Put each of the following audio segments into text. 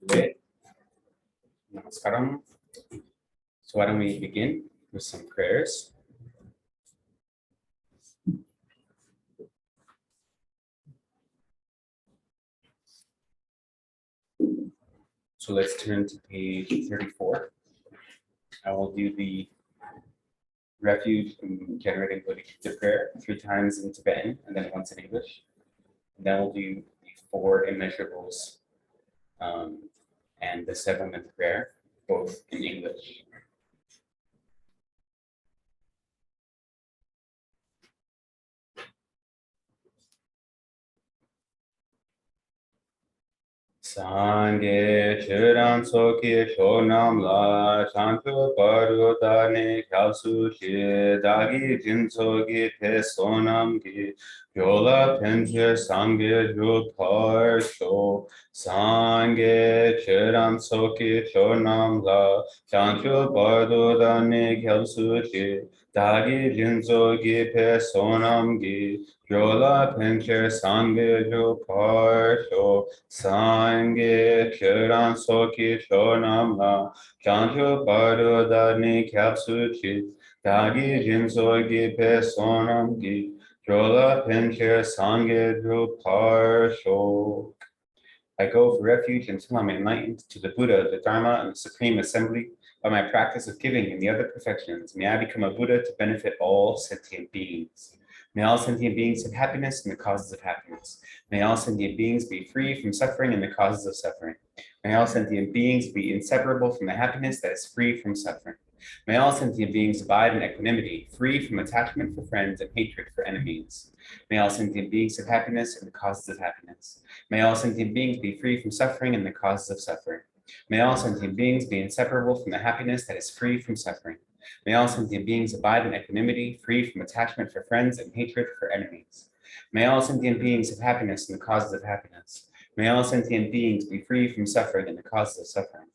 Great. Namaskaram. So why don't we begin with some prayers? So let's turn to page 34. I will do the refuge in generating Matrceta prayer 3 times in Tibetan and then once in English. And then we'll do the 4 immeasurables and the 7th prayer, both in English. Sangye chiran soki shonam la shantu paru dane khalsu shi dagi jin soki te sonam ki yola penche sangye ju par sho sangye chiran soki shonam la shantu paru dane khalsu shi dagi jin soki te sonam ki yola penche sangye ju par sho Sangye Chiran Soki Shonam La Chanchu Paru Dani Kyapsu Chit Dagi Jinsogi Pe Sonam Gi Jola Pincher Sangye Dru Parsho. I go for refuge until I'm enlightened to the Buddha, the Dharma, and the Supreme Assembly. By my practice of giving and the other perfections, may I become a Buddha to benefit all sentient beings. May all sentient beings have happiness and the causes of happiness. May all sentient beings be free from suffering and the causes of suffering. May all sentient beings be inseparable from the happiness that is free from suffering. May all sentient beings abide in equanimity, free from attachment for friends and hatred for enemies. May all sentient beings have happiness and the causes of happiness. May all sentient beings be free from suffering and the causes of suffering. May all sentient beings be inseparable from the happiness that is free from suffering. May all sentient beings abide in equanimity, free from attachment for friends and hatred for enemies. May all sentient beings have happiness and the causes of happiness. May all sentient beings be free from suffering and the causes of suffering.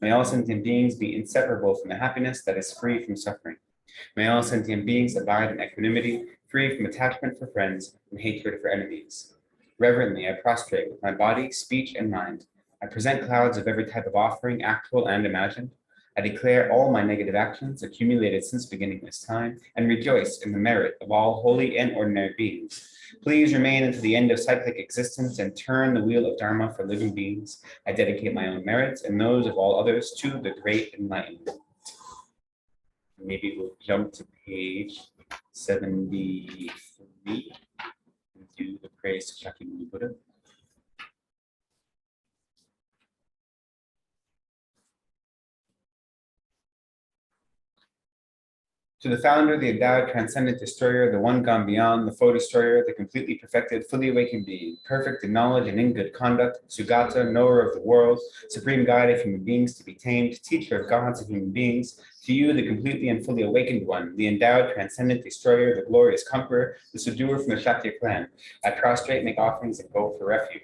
May all sentient beings be inseparable from the happiness that is free from suffering. May all sentient beings abide in equanimity, free from attachment for friends and hatred for enemies. Reverently, I prostrate with my body, speech, and mind. I present clouds of every type of offering, actual and imagined. I declare all my negative actions accumulated since beginning this time and rejoice in the merit of all holy and ordinary beings. Please remain until the end of cyclic existence and turn the wheel of Dharma for living beings. I dedicate my own merits and those of all others to the great enlightenment. Maybe we'll jump to page 73 and do the praise to Shakyamuni Buddha. To the founder, the endowed, transcendent destroyer, the one gone beyond, the foe destroyer, the completely perfected, fully awakened being, perfect in knowledge and in good conduct, Sugata, knower of the world, supreme guide of human beings to be tamed, teacher of gods and human beings, to you, the completely and fully awakened one, the endowed, transcendent destroyer, the glorious conqueror, the subduer from the Shakya clan, I prostrate, make offerings, and go for refuge.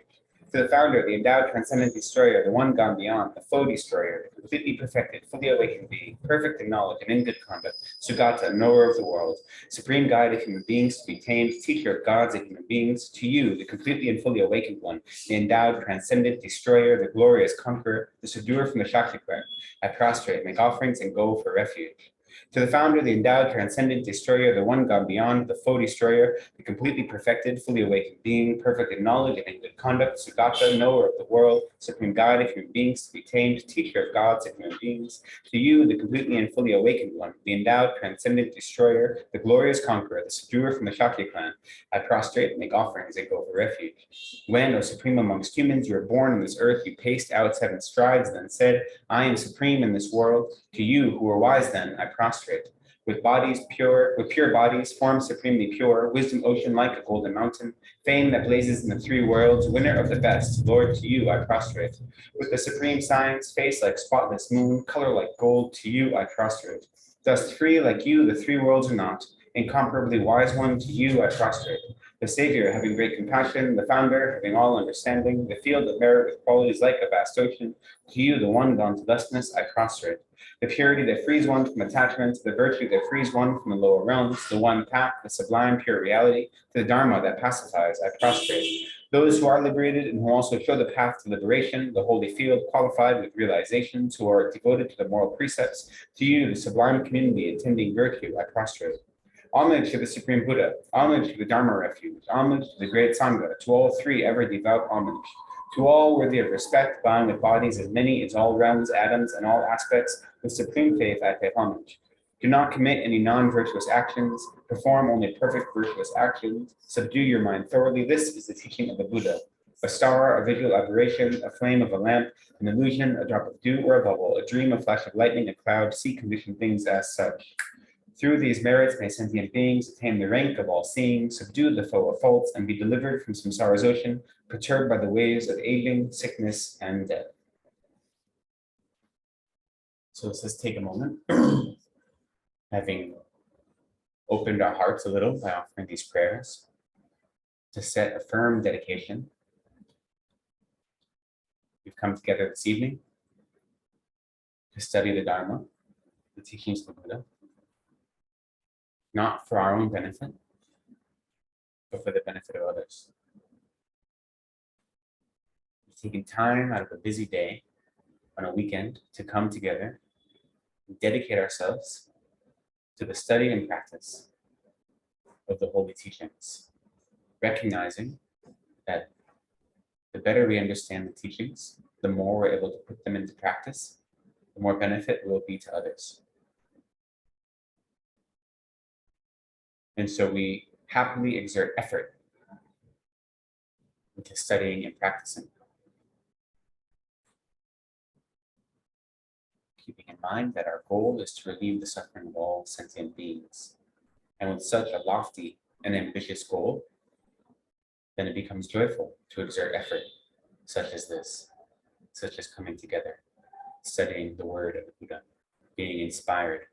To the founder, the endowed, transcendent destroyer, the one gone beyond, the foe destroyer, the completely perfected, fully awakened being, perfect in knowledge and in good conduct, Sugata, knower of the world, supreme guide of human beings to be tamed, teacher of gods and human beings, to you, the completely and fully awakened one, the endowed, transcendent destroyer, the glorious conqueror, the subduer from the Shakya clan, I prostrate, make offerings, and go for refuge. To the founder, the endowed, transcendent destroyer, the one gone beyond, the foe destroyer, the completely perfected, fully awakened being, perfect in knowledge and in good conduct, Sugata, knower of the world, supreme guide of human beings to be tamed, teacher of gods and human beings, to you, the completely and fully awakened one, the endowed, transcendent destroyer, the glorious conqueror, the subduer from the Shakya clan, I prostrate, make offerings, and go for refuge. When, O supreme amongst humans, you were born on this earth, you paced out 7 strides, then said, I am supreme in this world. To you, who were wise then, I prostrate. With pure bodies, form supremely pure, wisdom ocean like a golden mountain, fame that blazes in the 3 worlds, winner of the best, Lord, to you I prostrate. With the supreme science, face like spotless moon, color like gold, to you I prostrate. Dust free like you, the 3 worlds are not, incomparably wise one, to you I prostrate. The Savior, having great compassion, the Founder, having all understanding, the field of merit with qualities like a vast ocean, to you, the one gone to thusness, I prostrate. The purity that frees one from attachment, the virtue that frees one from the lower realms, the one path, the sublime pure reality, to the Dharma that pacifies, I prostrate. Those who are liberated and who also show the path to liberation, the holy field, qualified with realizations, who are devoted to the moral precepts, to you, the sublime community attending virtue, I prostrate. Homage to the Supreme Buddha, homage to the Dharma refuge, homage to the great Sangha, to all three ever devout homage. To all worthy of respect, bowing with bodies as many as all realms, atoms, and all aspects, with supreme faith I pay homage. Do not commit any non-virtuous actions, perform only perfect virtuous actions, subdue your mind thoroughly. This is the teaching of the Buddha. A star, a visual aberration, a flame of a lamp, an illusion, a drop of dew or a bubble, a dream, a flash of lightning, a cloud, see conditioned things as such. Through these merits may sentient beings attain the rank of all seeing, subdue the foe of faults, and be delivered from samsara's ocean, perturbed by the waves of aging, sickness, and death. So let's just take a moment, having opened our hearts a little by offering these prayers, to set a firm dedication. We've come together this evening to study the Dharma, the teachings of the Buddha, not for our own benefit, but for the benefit of others. We've taken time out of a busy day on a weekend to come together and dedicate ourselves to the study and practice of the holy teachings, recognizing that the better we understand the teachings, the more we're able to put them into practice, the more benefit will be to others. And so we happily exert effort into studying and practicing, keeping in mind that our goal is to relieve the suffering of all sentient beings. And with such a lofty and ambitious goal, then it becomes joyful to exert effort such as this, such as coming together, studying the word of the Buddha, being inspired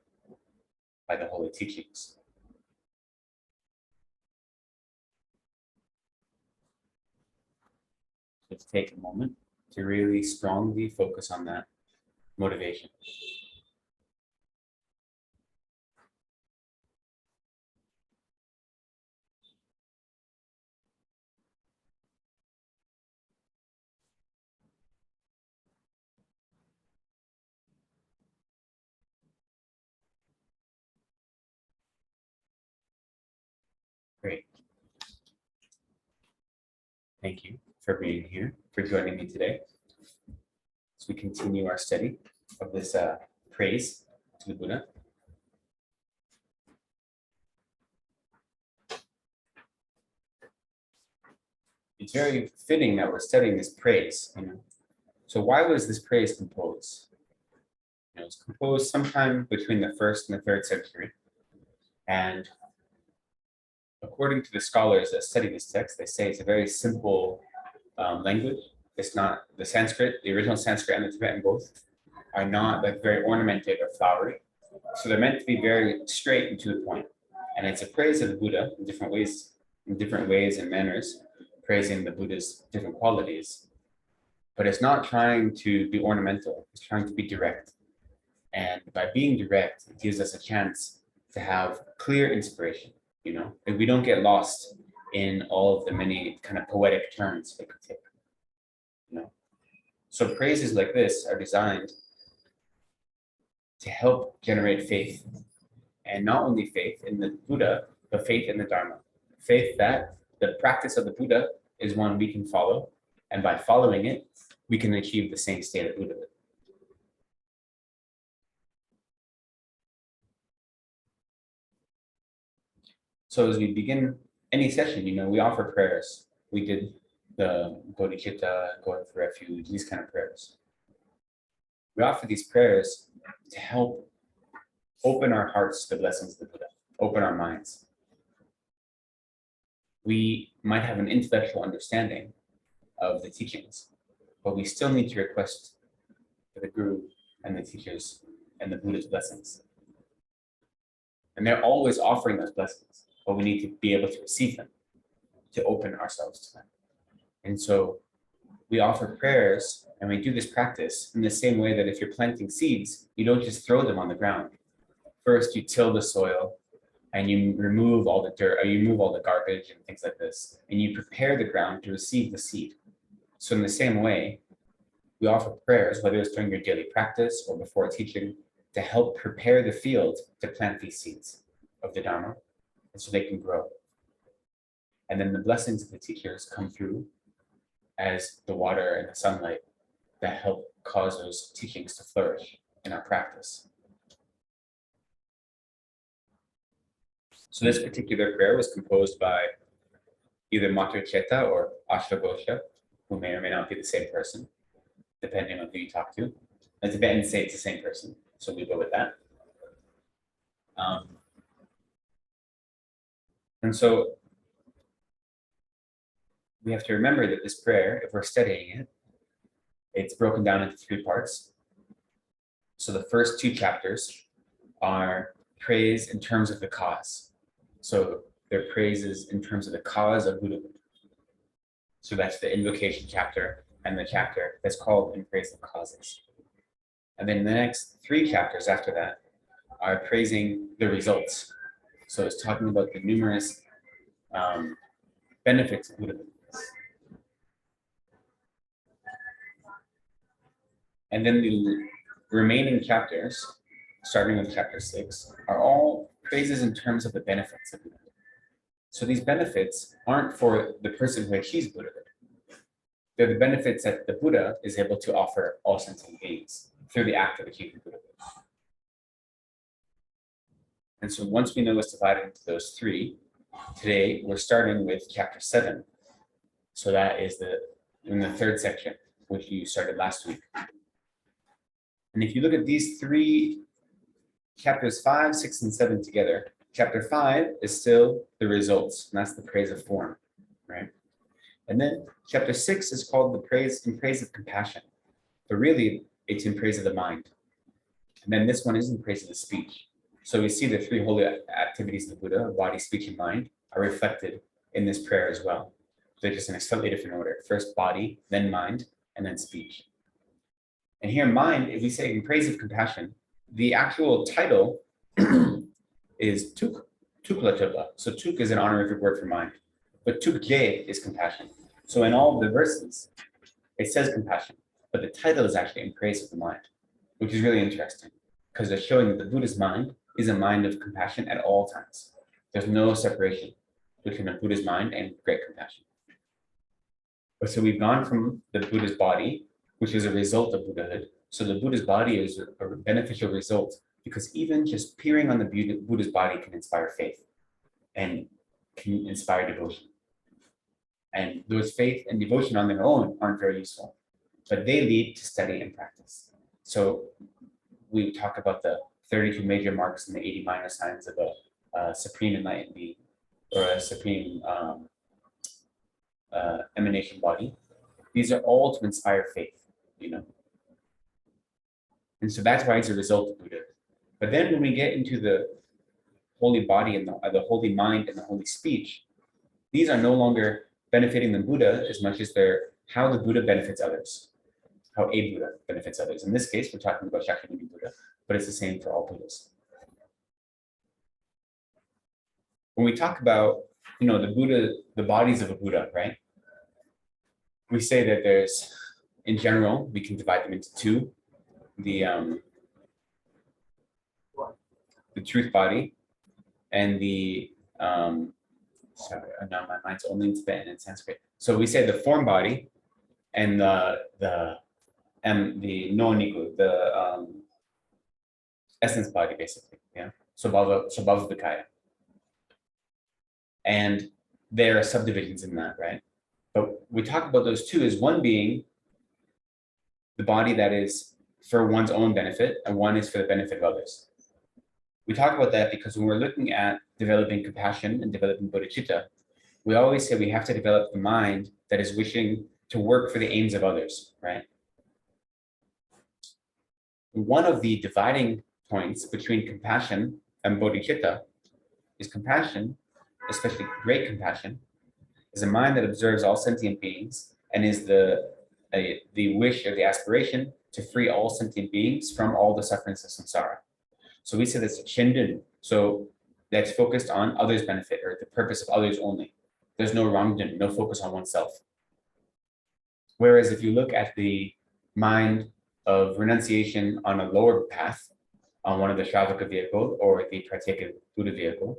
by the holy teachings. Let's take a moment to really strongly focus on that motivation. Great. Thank you for being here, for joining me today as we continue our study of this praise to the Buddha. It's very fitting that we're studying this praise. So why was this praise composed? It was composed sometime between the 1st and the 3rd century. And according to the scholars that study this text, they say it's a very simple language. It's not the Sanskrit, the original Sanskrit and the Tibetan both are not like very ornamented or flowery. So they're meant to be very straight and to the point. And it's a praise of the Buddha in different ways and manners, praising the Buddha's different qualities. But it's not trying to be ornamental, it's trying to be direct. And by being direct, it gives us a chance to have clear inspiration, and we don't get lost in all of the many kind of poetic turns it could take. So praises like this are designed to help generate faith, and not only faith in the Buddha, but faith in the Dharma. Faith that the practice of the Buddha is one we can follow, and by following it, we can achieve the same state of Buddhahood. So as we begin any session, we offer prayers. We did the Bodhicitta, going for refuge, these kind of prayers. We offer these prayers to help open our hearts to the blessings of the Buddha, open our minds. We might have an intellectual understanding of the teachings, but we still need to request for the Guru and the teachers and the Buddha's blessings. And they're always offering those blessings, but we need to be able to receive them, to open ourselves to them. And so we offer prayers, and we do this practice in the same way that if you're planting seeds, you don't just throw them on the ground. First, you till the soil, and you remove all the dirt, or you remove all the garbage and things like this, and you prepare the ground to receive the seed. So in the same way, we offer prayers, whether it's during your daily practice or before teaching, to help prepare the field to plant these seeds of the Dharma, and so they can grow. And then the blessings of the teachers come through as the water and the sunlight that help cause those teachings to flourish in our practice. So this particular prayer was composed by either Matrceta or Ashtagosha, who may or may not be the same person, depending on who you talk to. And Tibetans say it's the same person, so we go with that. And so we have to remember that this prayer, if we're studying it, it's broken down into 3 parts. So the first 2 chapters are praise in terms of the cause. So they're praises in terms of the cause of Buddhahood. So that's the invocation chapter and the chapter that's called in praise of causes. And then the next 3 chapters after that are praising the results. So it's talking about the numerous benefits of Buddhahood. And then the remaining chapters, starting with chapter 6, are all praises in terms of the benefits of Buddhahood. So these benefits aren't for the person who achieves Buddhahood. They're the benefits that the Buddha is able to offer all sentient beings through the act of achieving Buddhahood. And so once we know it's divided into those 3, today we're starting with chapter 7. So that is in the 3rd section, which you started last week. And if you look at these 3 chapters 5, 6, and 7 together, chapter 5 is still the results, and that's the praise of form, right? And then chapter 6 is called the praise of compassion, but really it's in praise of the mind. And then this one is in praise of the speech. So we see the 3 holy activities of the Buddha, body, speech, and mind, are reflected in this prayer as well. They're just in a slightly different order. First body, then mind, and then speech. And here mind, if we say in praise of compassion, the actual title is Tuklataba. So tuk is an honorific word for mind, but tukje is compassion. So in all of the verses, it says compassion, but the title is actually in praise of the mind, which is really interesting because they're showing that the Buddha's mind is a mind of compassion at all times. There's no separation between the Buddha's mind and great compassion. But so we've gone from the Buddha's body, which is a result of Buddhahood. So the Buddha's body is a beneficial result because even just peering on the Buddha's body can inspire faith and can inspire devotion. And those faith and devotion on their own aren't very useful, but they lead to study and practice. So we talk about the 32 major marks and the 80 minor signs of a supreme enlightened being or a supreme emanation body. These are all to inspire faith, you know. And so that's why it's a result of Buddha. But then when we get into the holy body and the holy mind and the holy speech, these are no longer benefiting the Buddha as much as they're how the Buddha benefits others, how a Buddha benefits others. In this case, we're talking about Shakyamuni Buddha, but it's the same for all Buddhas. When we talk about, you know, the Buddha, the bodies of a Buddha, right? We say that there's, in general, we can divide them into 2. The truth body and the sorry, now my mind's only in Tibetan and Sanskrit. So we say the form body and the no-niku, the essence body, basically, yeah. Svabhavakaya. And there are subdivisions in that, right? But we talk about those 2 as one being the body that is for one's own benefit, and one is for the benefit of others. We talk about that because when we're looking at developing compassion and developing bodhicitta, we always say we have to develop the mind that is wishing to work for the aims of others, right? One of the dividing points between compassion and bodhicitta is compassion, especially great compassion, is a mind that observes all sentient beings and is the wish or the aspiration to free all sentient beings from all the sufferings of samsara. So we say this Shendun. So that's focused on others' benefit or the purpose of others only. There's no rangdun, no focus on oneself. Whereas if you look at the mind of renunciation on a lower path, on one of the Shravaka vehicle or the Pratyeka Buddha vehicle,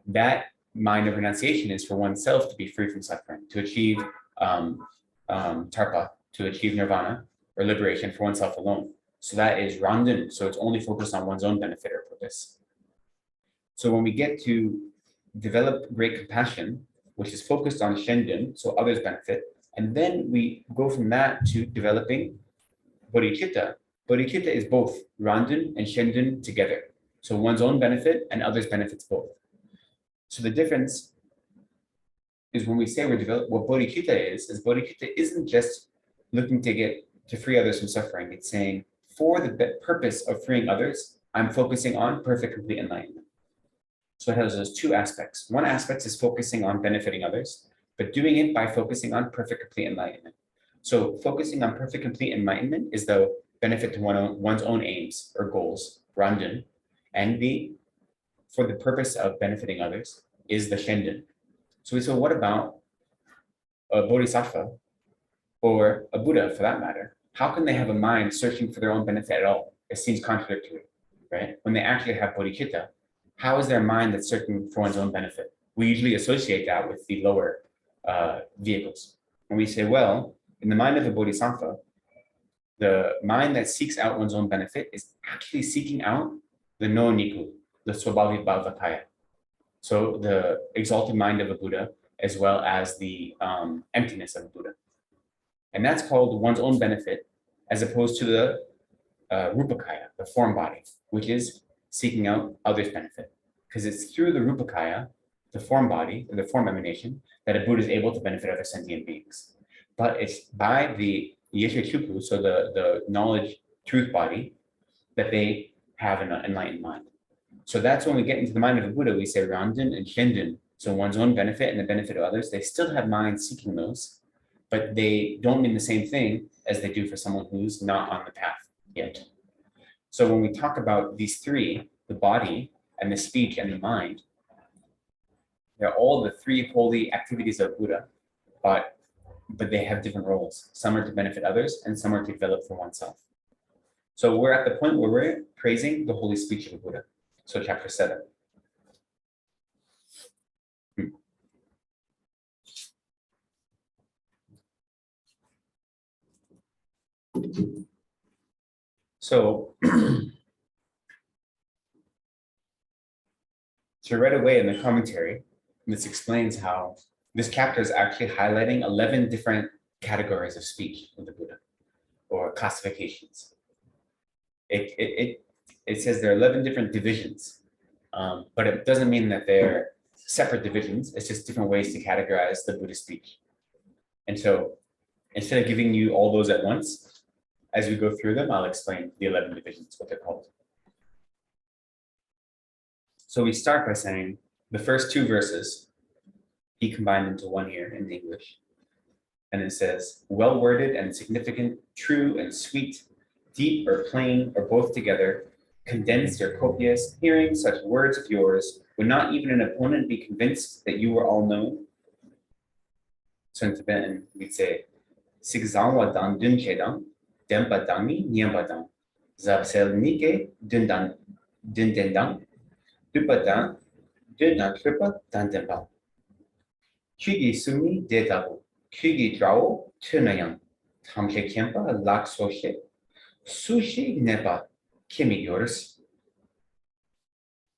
that mind of renunciation is for oneself to be free from suffering, to achieve tarpa, to achieve nirvana or liberation for oneself alone. So that is randun. So it's only focused on one's own benefit or purpose. So when we get to develop great compassion, which is focused on shendun, so others benefit, and then we go from that to developing bodhicitta. Bodhicitta is both randun and shendun together. So one's own benefit and others benefits both. So the difference is when we say we're developing, what bodhicitta is bodhicitta isn't just looking to free others from suffering. It's saying, for the purpose of freeing others, I'm focusing on perfect, complete enlightenment. So it has those two aspects. One aspect is focusing on benefiting others, but doing it by focusing on perfect, complete enlightenment. So focusing on perfect, complete enlightenment is the benefit to one's own aims or goals, randun, and for the purpose of benefiting others is the shendun. So we say, what about a bodhisattva or a Buddha for that matter? How can they have a mind searching for their own benefit at all? It seems contradictory, right? When they actually have bodhicitta, how is their mind that's searching for one's own benefit? We usually associate that with the lower vehicles. And we say, well, in the mind of a bodhisattva, the mind that seeks out one's own benefit is actually seeking out the no niku, the swabhavi bhavakaya. So the exalted mind of a Buddha, as well as the emptiness of a Buddha. And that's called one's own benefit, as opposed to the rupakaya, the form body, which is seeking out others' benefit. Because it's through the rupakaya, the form body, or the form emanation, that a Buddha is able to benefit other sentient beings. But it's by the yeshe chupu, so the knowledge truth body, that they have an enlightened mind. So that's when we get into the mind of a Buddha, we say randun and shendun. So one's own benefit and the benefit of others, they still have minds seeking those, but they don't mean the same thing as they do for someone who's not on the path yet. So when we talk about these three, the body and the speech and the mind, they're all the three holy activities of Buddha, but they have different roles. Some are to benefit others and some are to develop for oneself. So we're at the point where we're praising the holy speech of the Buddha. So chapter 7. So right away in the commentary, this explains how this chapter is actually highlighting 11 different categories of speech of the Buddha, or classifications. It says there are 11 different divisions, but it doesn't mean that they're separate divisions. It's just different ways to categorize the Buddhist speech. And so instead of giving you all those at once, as we go through them, I'll explain the 11 divisions, what they're called. So we start by saying the first two verses, he combined into one here in English. And it says, well worded and significant, true and sweet, deep or plain or both together, condensed or copious, hearing such words of yours, would not even an opponent be convinced that you were all known? So in Tibetan, we'd say, Sigzangwa dan dun chedang, dempa dangi nyambadang, zabsel nike dun dendang, dupadang, dun tripa dan dempa. Chigi sumi detabu, chigi drao tunayang, tamche kempa lak soshe, sushi nepa kimi yours.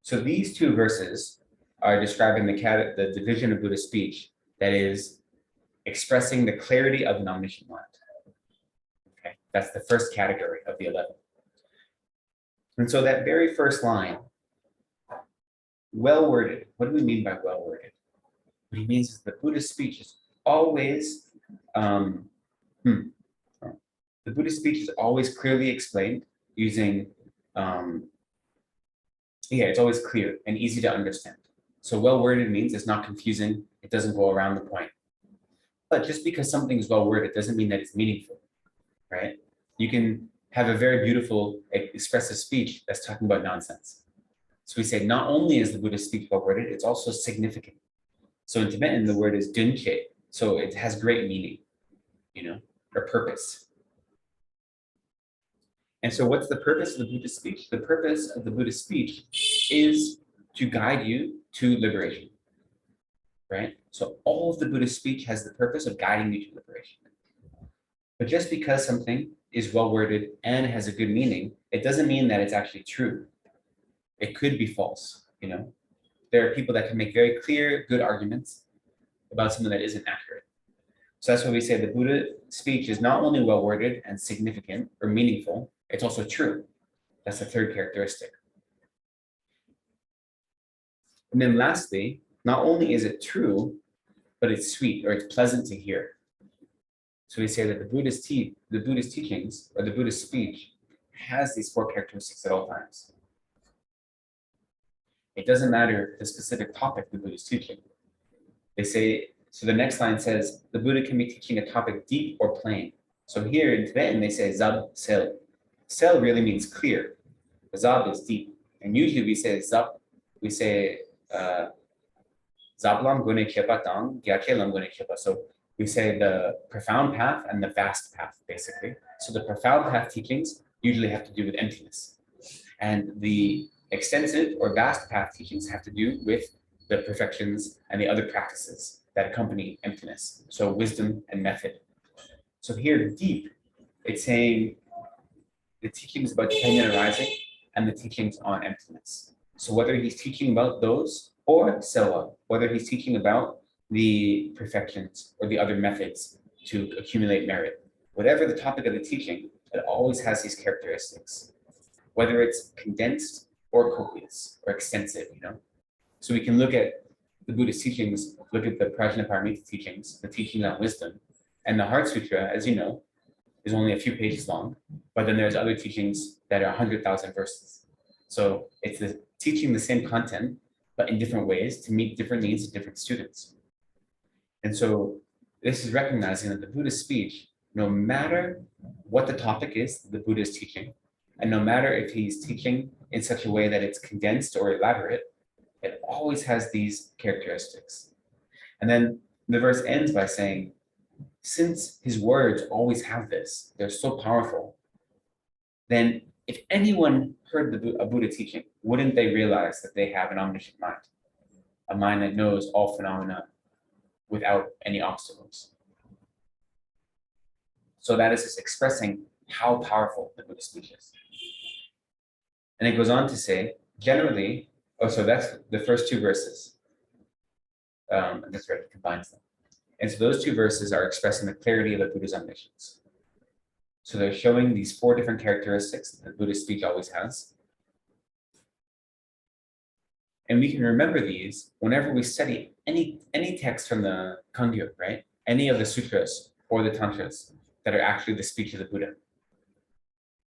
So these two verses are describing the division of Buddhist speech that is expressing the clarity of an omniscient mind. Okay, that's the first category of the 11. And so that very first line, well worded. What do we mean by well worded? What he means is the Buddhist speech is always the Buddhist speech is always clearly explained using it's always clear and easy to understand. So well worded means it's not confusing, it doesn't go around the point. But just because something is well worded doesn't mean that it's meaningful, right? You can have a very beautiful expressive speech that's talking about nonsense. So we say not only is the Buddha's speech well worded, it's also significant. So in Tibetan, the word is dunche. So it has great meaning, or purpose. And so what's the purpose of the Buddhist speech? The purpose of the Buddhist speech is to guide you to liberation, right? So all of the Buddhist speech has the purpose of guiding you to liberation. But just because something is well worded and has a good meaning, it doesn't mean that it's actually true. It could be false, There are people that can make very clear, good arguments about something that isn't accurate. So that's why we say the Buddha speech is not only well worded and significant or meaningful, it's also true. That's the third characteristic. And then lastly, not only is it true, but it's sweet or it's pleasant to hear. So we say that the Buddhist teachings or the Buddhist speech has these four characteristics at all times. It doesn't matter the specific topic the Buddha is teaching. They say, so the next line says, the Buddha can be teaching a topic deep or plain. So here in Tibetan, they say zab sel. Sel really means clear. Zab is deep. And usually we say zab, we say zablam gune khepa tang, gyakelam gune khepa. So we say the profound path and the vast path, basically. So the profound path teachings usually have to do with emptiness. And the extensive or vast path teachings have to do with the perfections and the other practices that accompany emptiness. So wisdom and method. So here, deep, it's saying the teachings about dependent arising and the teachings on emptiness. So whether he's teaching about those or sewa, whether he's teaching about the perfections or the other methods to accumulate merit, whatever the topic of the teaching, it always has these characteristics, whether it's condensed or copious or extensive, So we can look at the Buddhist teachings, look at the Prajnaparamita teachings, the teaching on wisdom, and the Heart Sutra, as you know, is only a few pages long, but then there's other teachings that are 100,000 verses. So it's teaching the same content, but in different ways to meet different needs of different students. And so this is recognizing that the Buddhist speech, no matter what the topic is the Buddha is teaching, and no matter if he's teaching in such a way that it's condensed or elaborate, it always has these characteristics. And then the verse ends by saying, since his words always have this, they're so powerful, then if anyone heard a Buddha teaching, wouldn't they realize that they have an omniscient mind, a mind that knows all phenomena without any obstacles? So that is just expressing how powerful the Buddhist speech is. And it goes on to say, generally, so that's the first two verses. And that's right, it combines them. And so those two verses are expressing the clarity of the Buddha's omniscience. So they're showing these four different characteristics that the Buddhist speech always has. And we can remember these whenever we study any text from the Kangyo, right? Any of the sutras or the tantras that are actually the speech of the Buddha.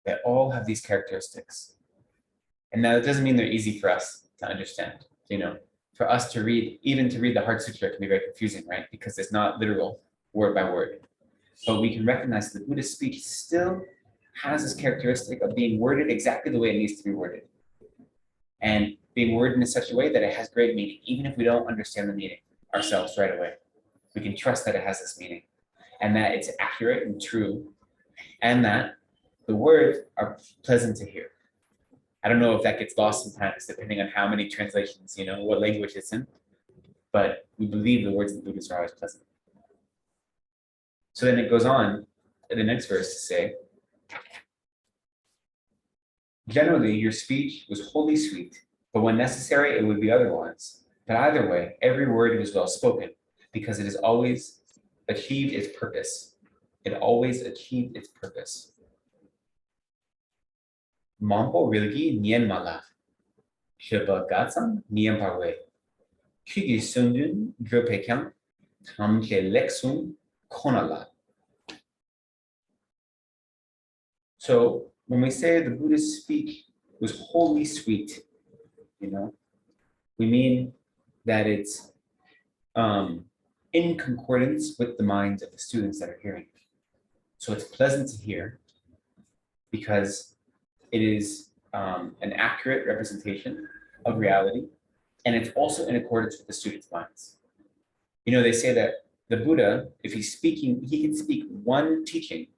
They all have these characteristics. And now it doesn't mean they're easy for us to understand, For us to read, even to read the Heart Sutra can be very confusing, right? Because it's not literal, word by word. But we can recognize that the Buddhist speech still has this characteristic of being worded exactly the way it needs to be worded. And being worded in such a way that it has great meaning, even if we don't understand the meaning ourselves right away. We can trust that it has this meaning and that it's accurate and true, and that the words are pleasant to hear. I don't know if that gets lost sometimes, depending on how many translations, what language it's in, but we believe the words of the Buddhists are always pleasant. So then it goes on in the next verse to say, generally, your speech was wholly sweet, but when necessary, it would be otherwise. But either way, every word was well spoken, because it has always achieved its purpose. It always achieved its purpose. Mampo rilgi nien mala, sheba gatsam nien parwe, kigi sundun dropekyam, tamke lexum konala. So when we say the Buddhist speech was wholly sweet, we mean that it's in concordance with the minds of the students that are hearing. So it's pleasant to hear because it is an accurate representation of reality, and it's also in accordance with the student's minds. You know, they say that the Buddha, if he's speaking, he can speak one teaching,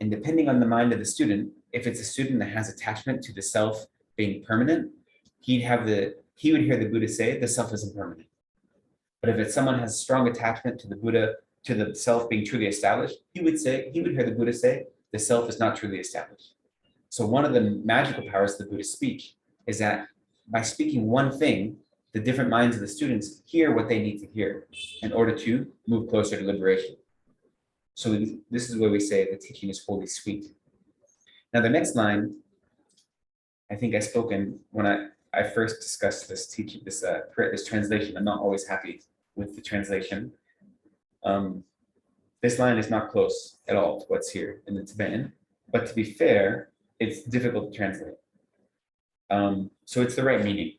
and depending on the mind of the student, if it's a student that has attachment to the self being permanent, he would hear the Buddha say the self is impermanent. But if it's someone has strong attachment to the Buddha, to the self being truly established, he would hear the Buddha say the self is not truly established. So one of the magical powers of the Buddhist speech is that by speaking one thing, the different minds of the students hear what they need to hear in order to move closer to liberation. So this is where we say the teaching is wholly sweet. Now the next line, I think I spoken when I first discussed this teaching, this translation. I'm not always happy with the translation. This line is not close at all to what's here in the Tibetan, but to be fair, it's difficult to translate. So it's the right meaning.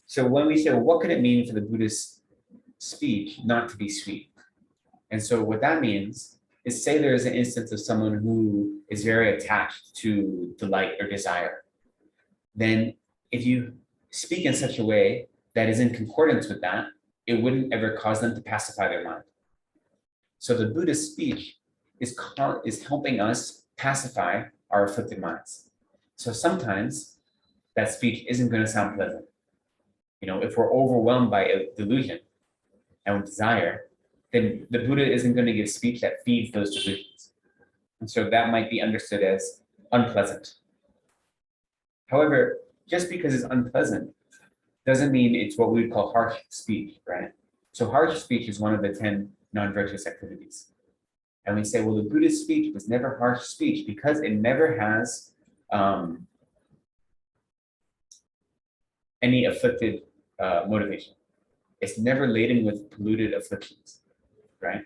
So when we say, well, what could it mean for the Buddhist speech not to be sweet? And so what that means is, say there is an instance of someone who is very attached to delight or desire. Then if you speak in such a way that is in concordance with that, it wouldn't ever cause them to pacify their mind. So the Buddhist speech is helping us pacify our afflicted minds. So sometimes that speech isn't going to sound pleasant. You know, if we're overwhelmed by a delusion and desire, then the Buddha isn't going to give speech that feeds those delusions. And so that might be understood as unpleasant. However, just because it's unpleasant doesn't mean it's what we would call harsh speech, right? So harsh speech is one of the 10 non-virtuous activities. And we say, well, the Buddhist speech was never harsh speech because it never has any afflicted motivation. It's never laden with polluted afflictions, right?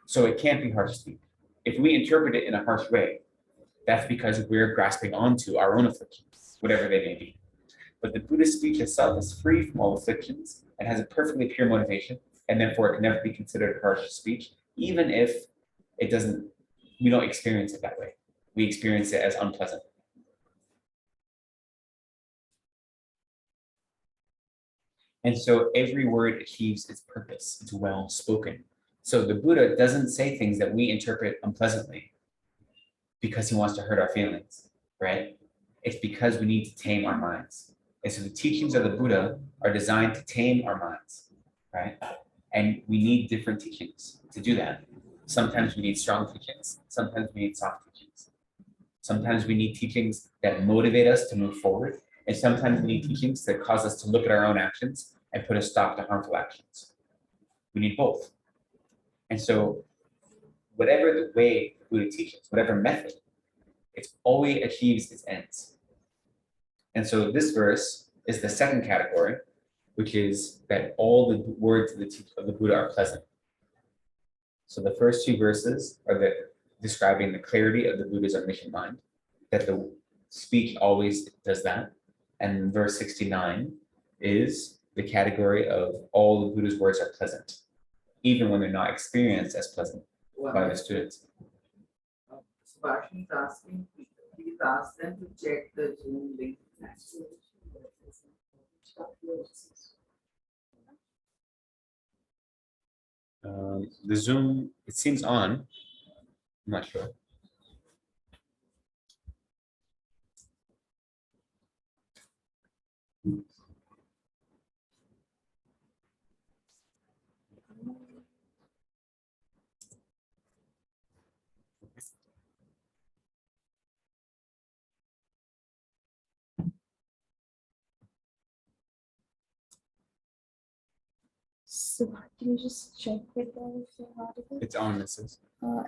So it can't be harsh speech. If we interpret it in a harsh way, that's because we're grasping onto our own afflictions, whatever they may be. But the Buddhist speech itself is free from all afflictions and has a perfectly pure motivation, and therefore it can never be considered harsh speech, even if we don't experience it that way. We experience it as unpleasant. And so every word achieves its purpose. It's well spoken. So the Buddha doesn't say things that we interpret unpleasantly because he wants to hurt our feelings, right? It's because we need to tame our minds. And so the teachings of the Buddha are designed to tame our minds, right? And we need different teachings to do that. Sometimes we need strong teachings. Sometimes we need soft teachings. Sometimes we need teachings that motivate us to move forward. And sometimes we need teachings that cause us to look at our own actions and put a stop to harmful actions. We need both. And so whatever the way the Buddha teaches, whatever method, it always achieves its ends. And so this verse is the second category, which is that all the words of the Buddha are pleasant. So the first two verses are describing the clarity of the Buddha's omniscient mind, that the speech always does that. And verse 69 is the category of all the Buddha's words are pleasant, even when they're not experienced as pleasant by the students. Subhash is asking, please ask them to check the Zoom link. The Zoom, it seems on. I'm not sure. So can you just check with them if you're audible? It's on, it says.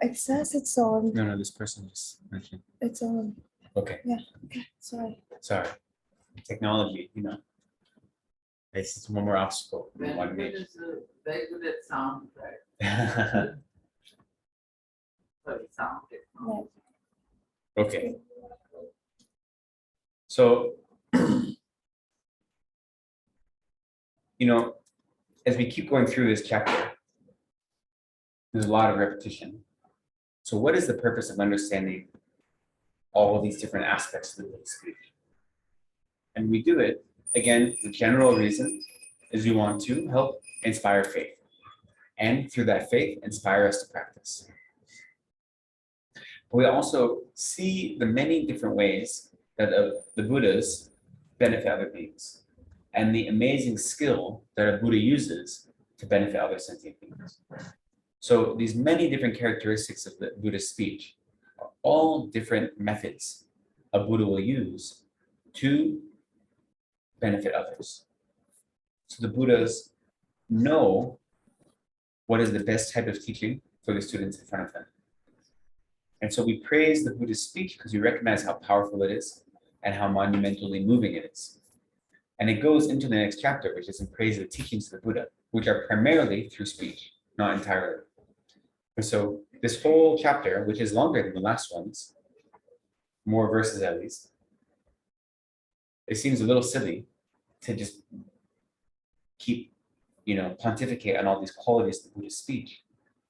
It says it's on. No, this person just mentioned. It's on. Okay. Yeah. Okay. Sorry. Sorry. Technology, you know. It's just one more obstacle. We want to Benefit make. is very good at sound, right? Sorry, sound technology. Okay. So, you know, as we keep going through this chapter, there's a lot of repetition. So what is the purpose of understanding all of these different aspects of the Buddhist speech? And we do it Again, the general reason is we want to help inspire faith, and through that faith, inspire us to practice. We also see the many different ways that the Buddhas benefit other beings, and the amazing skill that a Buddha uses to benefit other sentient beings. So these many different characteristics of the Buddha's speech are all different methods a Buddha will use to benefit others. So the Buddhas know what is the best type of teaching for the students in front of them. And so we praise the Buddha's speech because we recognize how powerful it is and how monumentally moving it is. And it goes into the next chapter, which is in praise of the teachings of the Buddha, which are primarily through speech, not entirely. And so this whole chapter, which is longer than the last ones, more verses at least, it seems a little silly to just keep, pontificate on all these qualities of the Buddha's speech.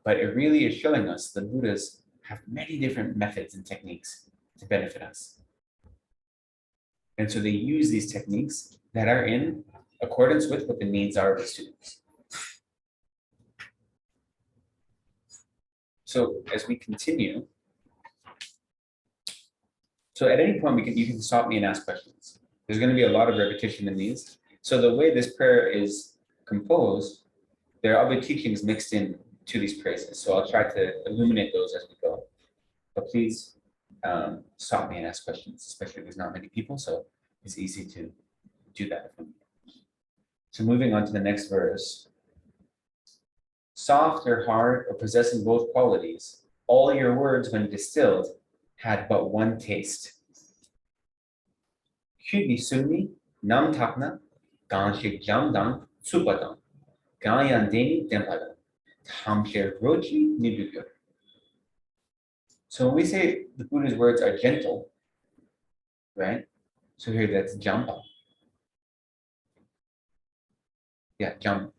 But it really is showing us the Buddhas have many different methods and techniques to benefit us. And so they use these techniques that are in accordance with what the needs are of the students. So as we continue, so at any point you can stop me and ask questions. There's going to be a lot of repetition in these. So the way this prayer is composed, there are other teachings mixed in to these praises. So I'll try to illuminate those as we go. But please stop me and ask questions, especially if there's not many people. So it's easy to do that. So moving on to the next verse. Soft or hard or possessing both qualities, all your words when distilled had but one taste. Hyubi sumi nam takna ganshik jamdang supadang gayan deni dempadan tamshir roji nibugyo. So when we say the Buddha's words are gentle, right? So here that's jampa. Yeah, jump.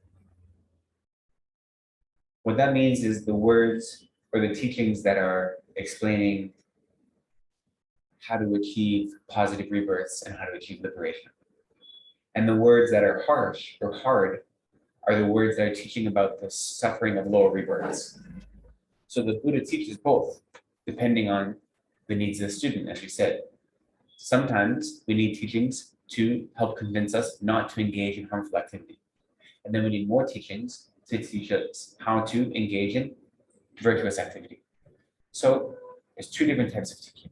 What that means is the words or the teachings that are explaining how to achieve positive rebirths and how to achieve liberation. And the words that are harsh or hard are the words that are teaching about the suffering of lower rebirths. So the Buddha teaches both, depending on the needs of the student, as we said. Sometimes we need teachings to help convince us not to engage in harmful activity. And then we need more teachings to teach us how to engage in virtuous activity. So there's two different types of teaching.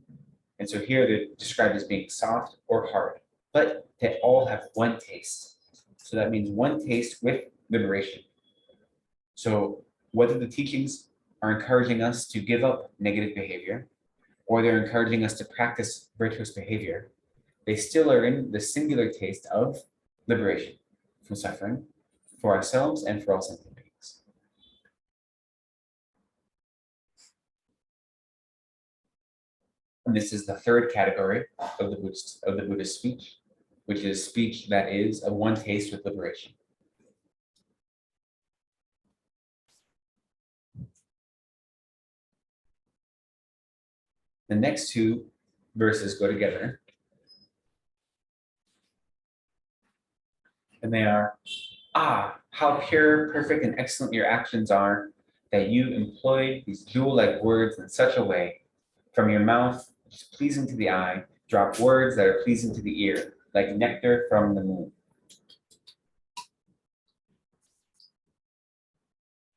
And so here they're described as being soft or hard, but they all have one taste. So that means one taste with liberation. So whether the teachings are encouraging us to give up negative behavior, or they're encouraging us to practice virtuous behavior, they still are in the singular taste of liberation from suffering for ourselves and for all sentient beings. And this is the third category of the Buddhist speech, which is speech that is a one taste with liberation. The next two verses go together. And they are, how pure, perfect, and excellent your actions are, that you employ these jewel-like words in such a way, from your mouth, which is pleasing to the eye, drop words that are pleasing to the ear, like nectar from the moon.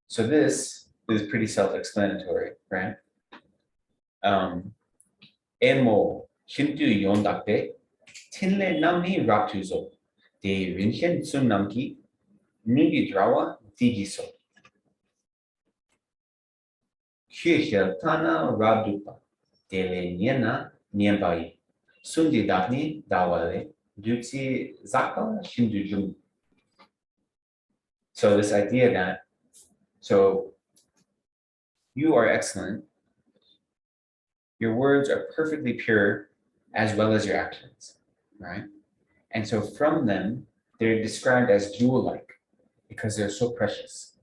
So this is pretty self-explanatory, right? Emo shintu yondakbe, tinle namni raptuzo, de rinshen tsum namki, nungi drawa digiso. Shishel tana rabdupa, dele niena niembai, sundi dakni dawale, dutsi zaka shindujum. So this idea that, so you are excellent, your words are perfectly pure as well as your actions, right? And so from them, they're described as jewel-like because they're so precious.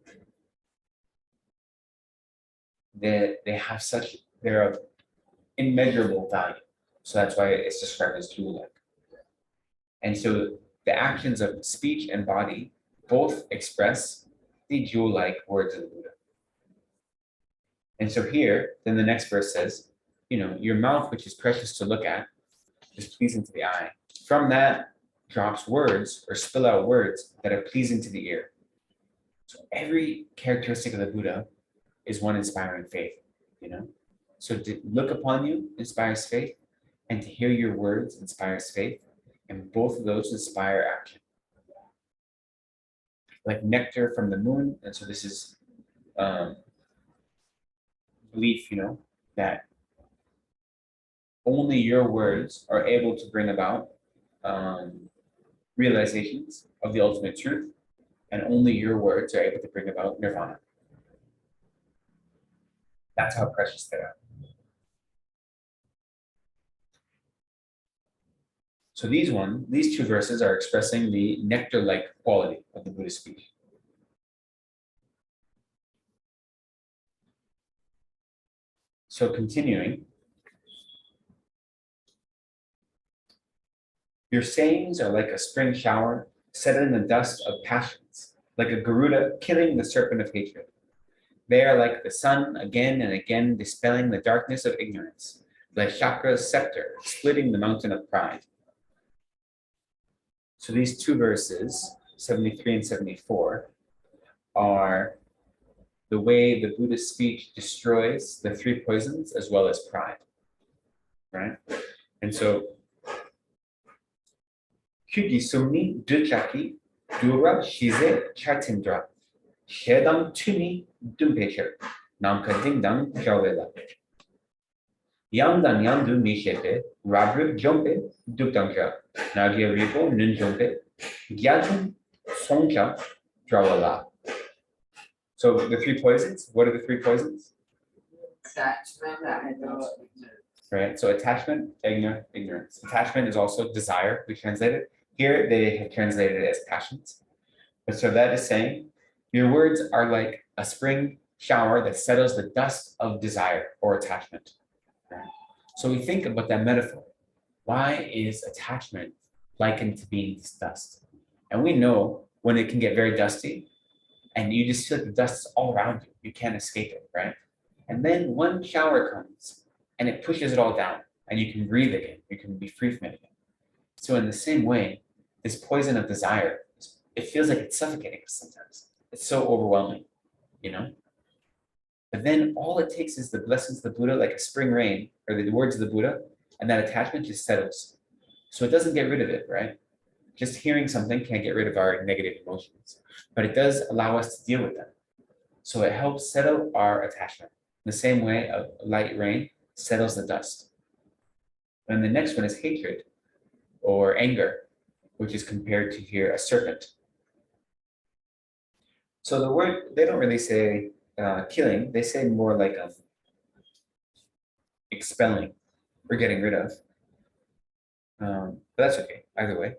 They're of immeasurable value. So that's why it's described as jewel-like. And so the actions of speech and body both express the jewel-like words of the Buddha. And so here, then the next verse says, your mouth, which is precious to look at, is pleasing to the eye. From that drops words or spill out words that are pleasing to the ear. So every characteristic of the Buddha is one inspiring faith, So to look upon you inspires faith, and to hear your words inspires faith, and both of those inspire action. Like nectar from the moon, and so this is belief, that only your words are able to bring about realizations of the ultimate truth, and only your words are able to bring about nirvana. That's how precious they are. So these two verses are expressing the nectar-like quality of the Buddhist speech. So continuing, your sayings are like a spring shower, settling the dust of passions, like a Garuda killing the serpent of hatred. They are like the sun again and again dispelling the darkness of ignorance, like Chakra's scepter splitting the mountain of pride. So these two verses, 73 and 74, are the way the Buddhist speech destroys the three poisons as well as pride, right? And so, Kyugi sumni duchaki dura shize chartindra, shedam tuni dumpecher, namka dingdang jawela. Yandan yandu mishete, rabru jompe duptangja, nagia ripo nun jompe, gyajum songcha drawala. So the three poisons, what are the three poisons? Attachment and ignorance. Right, so attachment, ignorance. Attachment is also desire, we translate it. Here they have translated it as passions. But so that is saying, your words are like a spring shower that settles the dust of desire or attachment. Right? So we think about that metaphor. Why is attachment likened to being this dust? And we know when it can get very dusty, and you just feel like the dust is all around you. You can't escape it, right? And then one shower comes and it pushes it all down and you can breathe again. You can be free from it again. So in the same way, this poison of desire, it feels like it's suffocating us sometimes. It's so overwhelming, But then all it takes is the blessings of the Buddha, like a spring rain, or the words of the Buddha, and that attachment just settles. So it doesn't get rid of it, right? Just hearing something can't get rid of our negative emotions, but it does allow us to deal with them. So it helps settle our attachment. The same way a light rain settles the dust. And the next one is hatred or anger, which is compared to here a serpent. So the word, they don't really say killing, they say more like expelling or getting rid of. But that's okay, either way.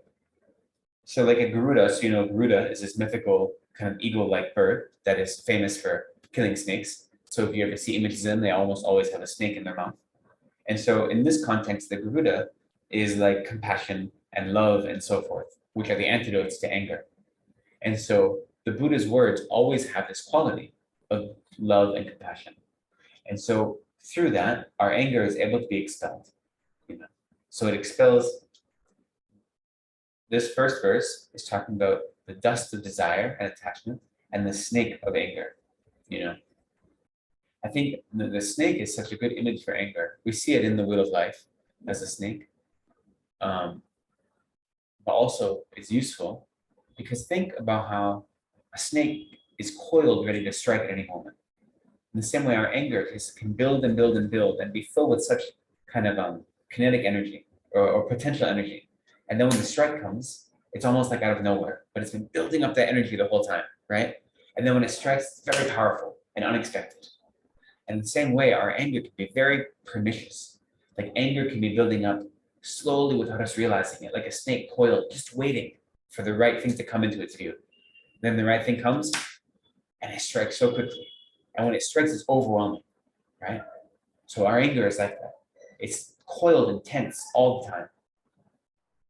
So like a Garuda, so Garuda is this mythical kind of eagle-like bird that is famous for killing snakes. So if you ever see images of them, they almost always have a snake in their mouth. And so in this context, the Garuda is like compassion and love and so forth, which are the antidotes to anger. And so the Buddha's words always have this quality of love and compassion. And so through that, our anger is able to be expelled. So it expels. This first verse is talking about the dust of desire and attachment and the snake of anger. I think the snake is such a good image for anger. We see it in the Wheel of Life as a snake. But also it's useful because think about how a snake is coiled, ready to strike at any moment. In the same way, our anger can build and build and build and be filled with such kind of kinetic energy or potential energy. And then when the strike comes, it's almost like out of nowhere, but it's been building up that energy the whole time, right? And then when it strikes, it's very powerful and unexpected. And in the same way, our anger can be very pernicious. Like anger can be building up slowly without us realizing it, like a snake coiled, just waiting for the right thing to come into its view. Then the right thing comes and it strikes so quickly. And when it strikes, it's overwhelming, right? So our anger is like that. It's coiled and tense all the time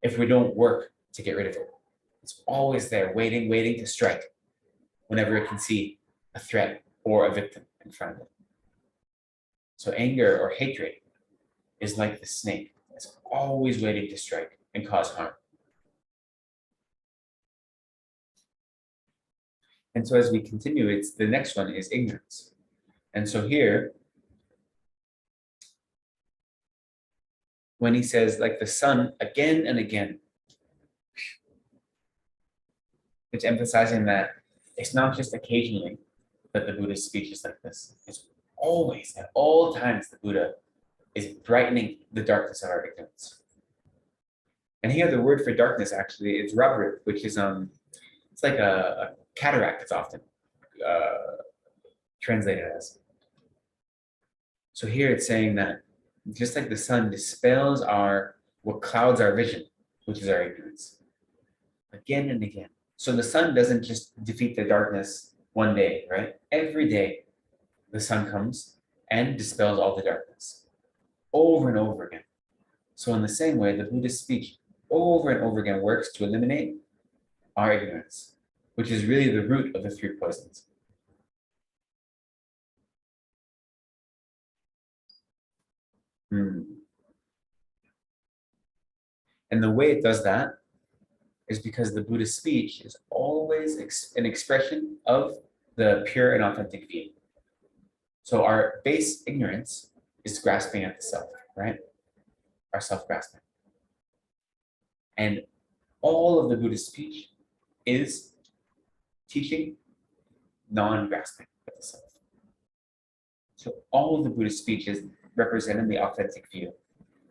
if we don't work to get rid of it. It's always there, waiting to strike whenever it can see a threat or a victim in front of it. So anger or hatred is like the snake. It's always waiting to strike and cause harm. And so as we continue, it's the next one is ignorance. And so here, when he says like the sun again and again, it's emphasizing that it's not just occasionally that the Buddha's speech is like this. It's always, at all times, the Buddha is brightening the darkness of our ignorance. And here the word for darkness actually is rabrit, which is it's like a cataract. It's often translated as. So here it's saying that just like the sun dispels what clouds our vision, which is our ignorance, again and again. So the sun doesn't just defeat the darkness one day, right? Every day the sun comes and dispels all the darkness over and over again. So in the same way, the Buddhist speech over and over again works to eliminate our ignorance, which is really the root of the three poisons. And the way it does that is because the Buddhist speech is always an expression of the pure and authentic being. So our base ignorance is grasping at the self, right? Our self-grasping. And all of the Buddhist speech is teaching non-grasping at the self. So all of the Buddhist speech is representing the authentic view,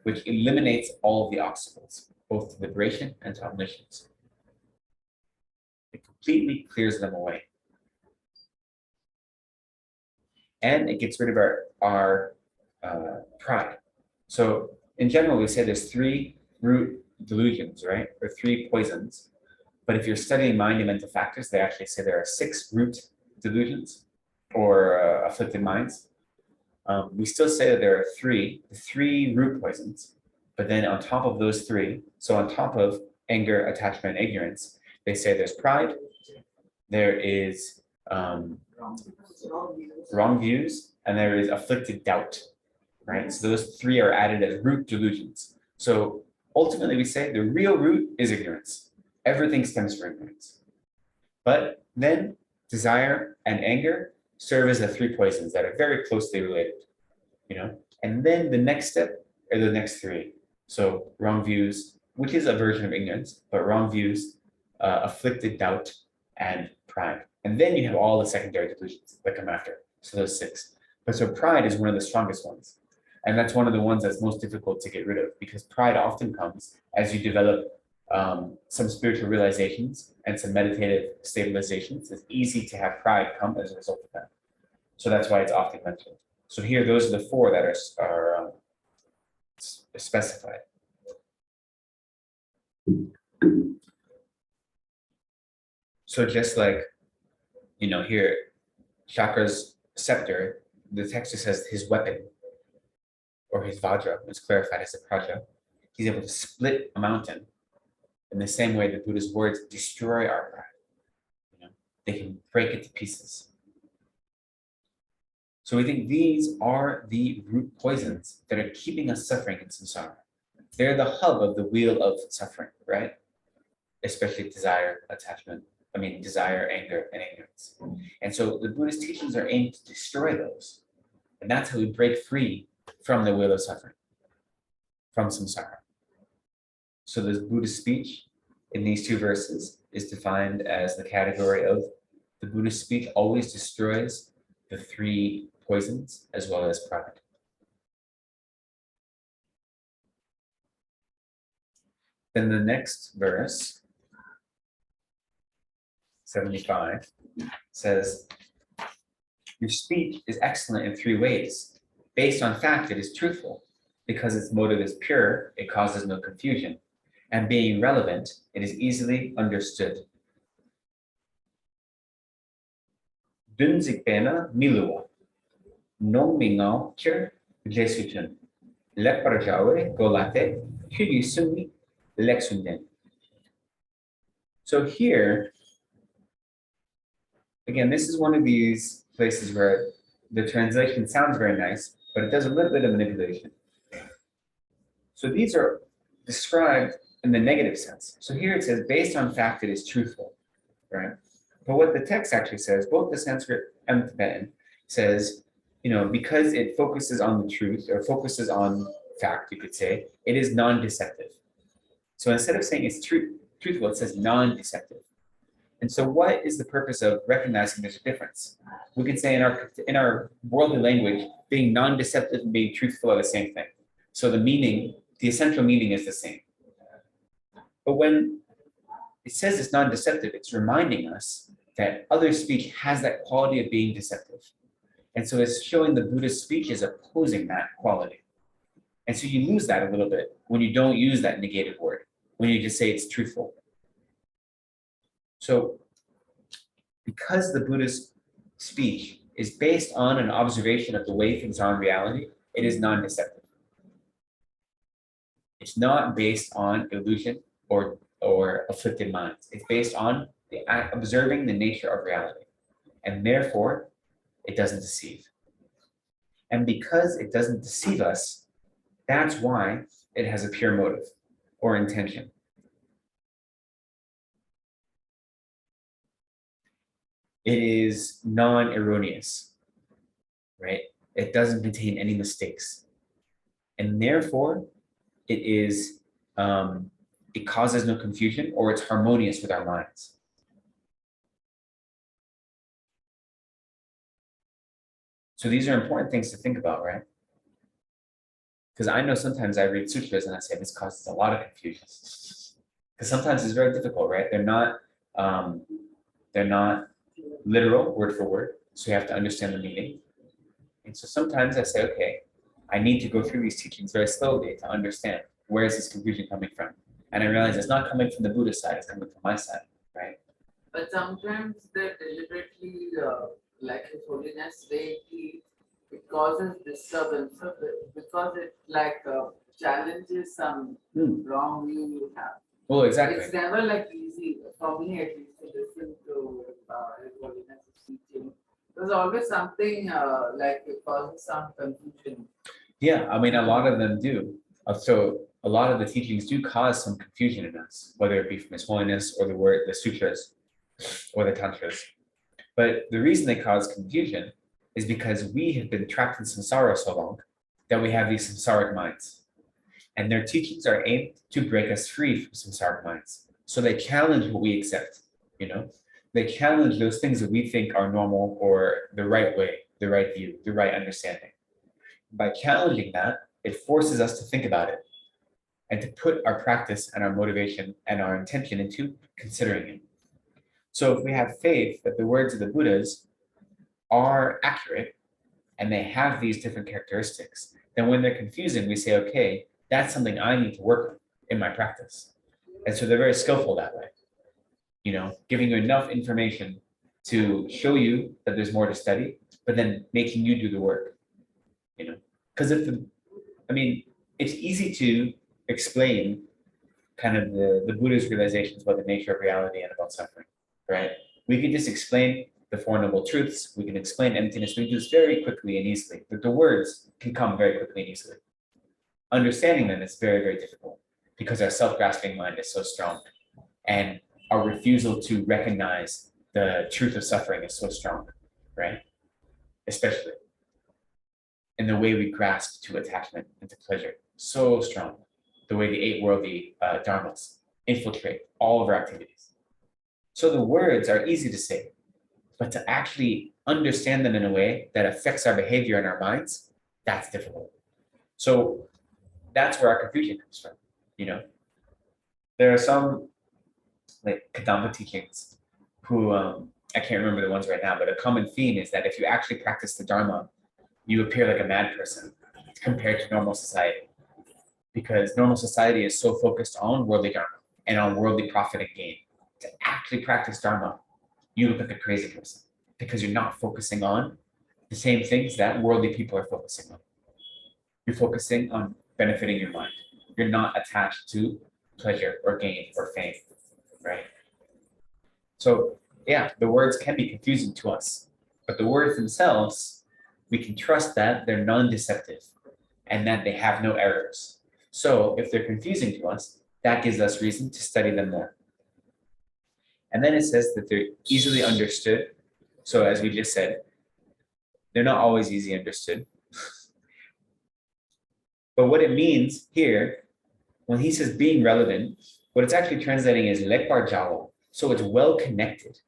which eliminates all of the obstacles, both to liberation and to omniscience. It completely clears them away. And it gets rid of our pride. So in general, we say there's 3 root delusions, right? Or 3 poisons. But if you're studying mind and mental factors, they actually say there are 6 root delusions or afflicted minds. We still say that there are 3 root poisons, but then on top of those 3, so on top of anger, attachment, and ignorance, they say there's pride, there is wrong views, and there is afflicted doubt, right? So those 3 are added as root delusions. So ultimately we say the real root is ignorance. Everything stems from ignorance. But then desire and anger serve as the 3 poisons that are very closely related, and then the next step are the next 3. So wrong views, which is a version of ignorance, but wrong views, afflicted doubt, and pride. And then you have all the secondary delusions that come after. So those 6. But so pride is one of the strongest ones. And that's one of the ones that's most difficult to get rid of, because pride often comes as you develop some spiritual realizations and some meditative stabilizations. It's easy to have pride come as a result of that. So that's why it's often mentioned. So here, those are the 4 that are specified. So just like, here, Chakra's scepter, the text just says his weapon, or his vajra, is clarified as a praja. He's able to split a mountain. In the same way, the Buddha's words destroy our pride. They can break it to pieces. So we think these are the root poisons that are keeping us suffering in samsara. They're the hub of the wheel of suffering, right? Especially desire, anger, and ignorance. And so the Buddhist teachings are aimed to destroy those. And that's how we break free from the wheel of suffering, from samsara. So this Buddhist speech in these 2 verses is defined as the category of the Buddhist speech always destroys the 3 poisons as well as pride. Then the next verse, 75, says, your speech is excellent in 3 ways. Based on fact, it is truthful. Because its motive is pure, it causes no confusion. And being relevant, it is easily understood. Dunzik pena milua. Nong mingao chir jesutun. Leparjawe golate kyusumi leksunden. So here, again, this is one of these places where the translation sounds very nice, but it does a little bit of manipulation. So these are described in the negative sense. So here it says, based on fact, it is truthful, right? But what the text actually says, both the Sanskrit and the Tibetan, says, because it focuses on the truth or focuses on fact, you could say, it is non-deceptive. So instead of saying it's truthful, it says non-deceptive. And so what is the purpose of recognizing there's a difference? We could say in our worldly language, being non-deceptive and being truthful are the same thing. So the essential meaning is the same. But when it says it's non-deceptive, it's reminding us that other speech has that quality of being deceptive. And so it's showing the Buddhist speech is opposing that quality. And so you lose that a little bit when you don't use that negative word, when you just say it's truthful. So because the Buddhist speech is based on an observation of the way things are in reality, it is non-deceptive. It's not based on illusion or afflicted minds. It's based on observing the nature of reality. And therefore, it doesn't deceive. And because it doesn't deceive us, that's why it has a pure motive or intention. It is non-erroneous, right? It doesn't contain any mistakes. And therefore, it causes no confusion, or it's harmonious with our minds. So these are important things to think about, right? Because I know sometimes I read sutras and I say this causes a lot of confusion. Because sometimes it's very difficult, right? They're not literal word for word, so you have to understand the meaning. And so sometimes I say, okay, I need to go through these teachings very slowly to understand where is this confusion coming from. And I realize it's not coming from the Buddhist side, it's coming from my side, right? But sometimes they deliberately, like His Holiness way, it causes disturbance because it challenges some wrong view you have. Well, exactly. It's never like easy for me at least to listen to His Holiness's teaching. There's always something like it causes some confusion. Yeah, I mean, a lot of them do. So a lot of the teachings do cause some confusion in us, whether it be from His Holiness or the sutras or the tantras. But the reason they cause confusion is because we have been trapped in samsara so long that we have these samsaric minds. And their teachings are aimed to break us free from samsaric minds. So they challenge what we accept, They challenge those things that we think are normal or the right way, the right view, the right understanding. By challenging that, it forces us to think about it and to put our practice and our motivation and our intention into considering it. So if we have faith that the words of the Buddhas are accurate and they have these different characteristics, then when they're confusing, we say, okay, that's something I need to work on in my practice. And so they're very skillful that way, giving you enough information to show you that there's more to study, but then making you do the work, because it's easy to explain kind of the Buddha's realizations about the nature of reality and about suffering, right? We can just explain the Four Noble Truths. We can explain emptiness. We can do this very quickly and easily, but the words can come very quickly and easily. Understanding them is very, very difficult because our self-grasping mind is so strong and our refusal to recognize the truth of suffering is so strong, right? Especially in the way we grasp to attachment and to pleasure, so strong. The way the 8 worldly dharmas infiltrate all of our activities. So the words are easy to say, but to actually understand them in a way that affects our behavior and our minds, that's difficult. So that's where our confusion comes from, There are some like Kadamba teachings who, I can't remember the ones right now, but a common theme is that if you actually practice the Dharma, you appear like a mad person compared to normal society. Because normal society is so focused on worldly Dharma and on worldly profit and gain. To actually practice Dharma, you look like a crazy person because you're not focusing on the same things that worldly people are focusing on. You're focusing on benefiting your mind. You're not attached to pleasure or gain or fame, right? So yeah, the words can be confusing to us, but the words themselves, we can trust that they're non-deceptive and that they have no errors. So if they're confusing to us, that gives us reason to study them more. And then it says that they're easily understood. So as we just said, they're not always easy understood. But what it means here, when he says being relevant, what it's actually translating is lekbar jawo. So it's well connected.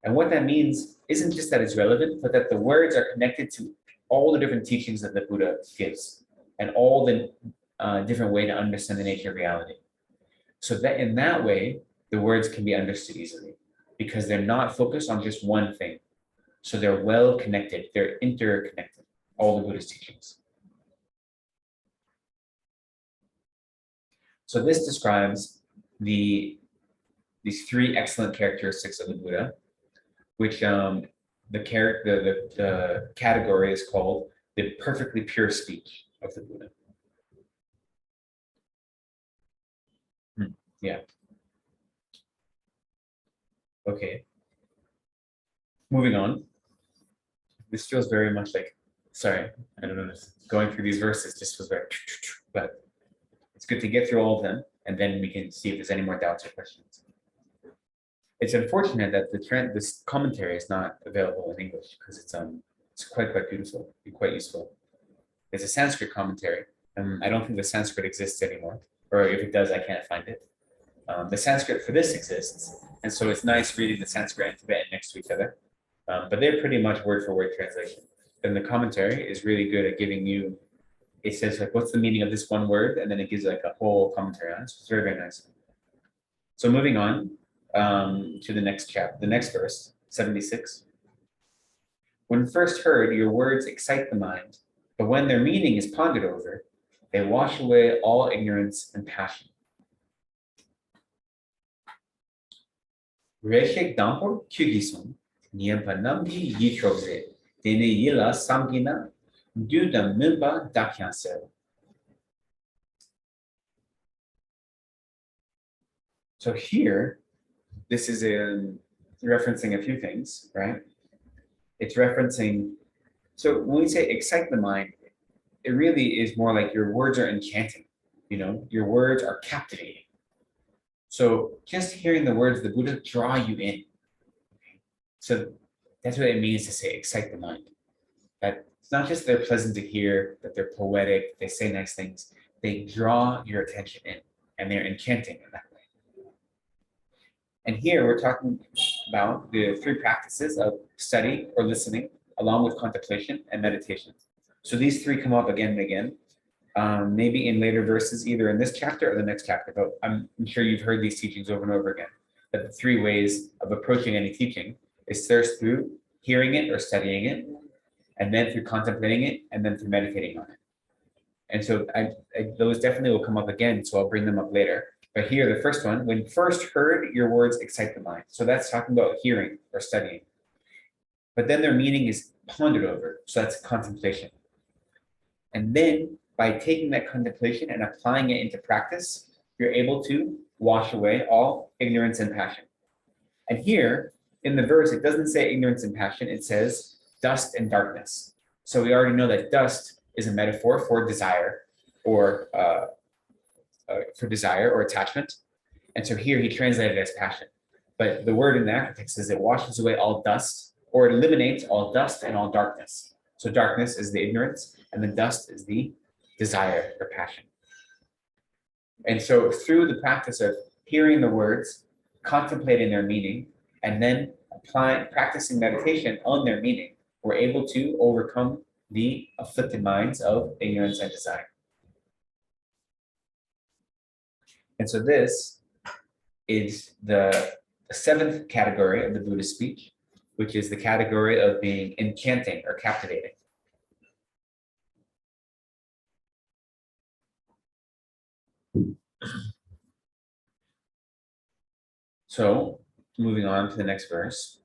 And what that means isn't just that it's relevant, but that the words are connected to all the different teachings that the Buddha gives and all the different way to understand the nature of reality. So that in that way, the words can be understood easily because they're not focused on just one thing. So they're well connected, they're interconnected, all the Buddhist teachings. So this describes these three excellent characteristics of the Buddha, which the category is called the perfectly pure speech of the Buddha. Yeah. Okay. Moving on. This feels very much like, sorry, I don't know, going through these verses just feels very, but it's good to get through all of them, and then we can see if there's any more doubts or questions. It's unfortunate that this commentary is not available in English because it's quite beautiful and quite useful. It's a Sanskrit commentary, and I don't think the Sanskrit exists anymore, or if it does, I can't find it. The Sanskrit for this exists, and so it's nice reading the Sanskrit and Tibetan next to each other, but they're pretty much word for word translation. And the commentary is really good at giving you, it says like, what's the meaning of this one word? And then it gives like a whole commentary on it. So it's very, very nice. So moving on to the next chapter, the next verse, 76. When first heard, your words excite the mind, but when their meaning is pondered over, they wash away all ignorance and passion. Reshek dampor kyugisum, niampanamgi yitrose, dene yila samgina, duda mimba dakyansel. So here, this is referencing a few things, right? It's referencing, so when we say excite the mind, it really is more like your words are enchanting, your words are captivating. So just hearing the words of the Buddha draw you in. So that's what it means to say excite the mind. That it's not just they're pleasant to hear, that they're poetic, they say nice things, they draw your attention in, and they're enchanting in that way. And here we're talking about the three practices of study or listening, along with contemplation and meditation. So these three come up again and again, maybe in later verses, either in this chapter or the next chapter, but I'm sure you've heard these teachings over and over again, that the three ways of approaching any teaching is first through hearing it or studying it, and then through contemplating it, and then through meditating on it. And so those definitely will come up again, so I'll bring them up later. But here, the first one, when first heard, your words excite the mind. So that's talking about hearing or studying. But then their meaning is pondered over. So that's contemplation. And then by taking that contemplation and applying it into practice, you're able to wash away all ignorance and passion. And here in the verse, it doesn't say ignorance and passion. It says dust and darkness. So we already know that dust is a metaphor for desire or attachment. And so here he translated it as passion. But the word in the actual text says it washes away all dust, or it eliminates all dust and all darkness. So darkness is the ignorance, and the dust is the desire or passion. And so through the practice of hearing the words, contemplating their meaning, and then practicing meditation on their meaning, we're able to overcome the afflicted minds of ignorance and desire. And so this is the seventh category of the Buddhist speech, which is the category of being enchanting or captivating. So, moving on to the next verse.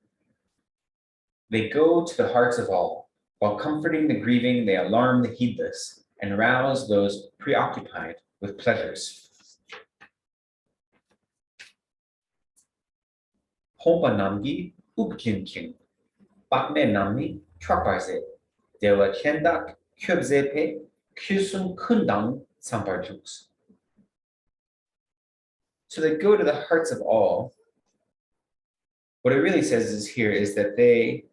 They go to the hearts of all. While comforting the grieving, they alarm the heedless and rouse those preoccupied with pleasures. Pompa namgi upkinking. Bakne namni traparze. Dewa chendak kyubzepe kyusum kundang samparjux. So they go to the hearts of all. What it really says is here is that they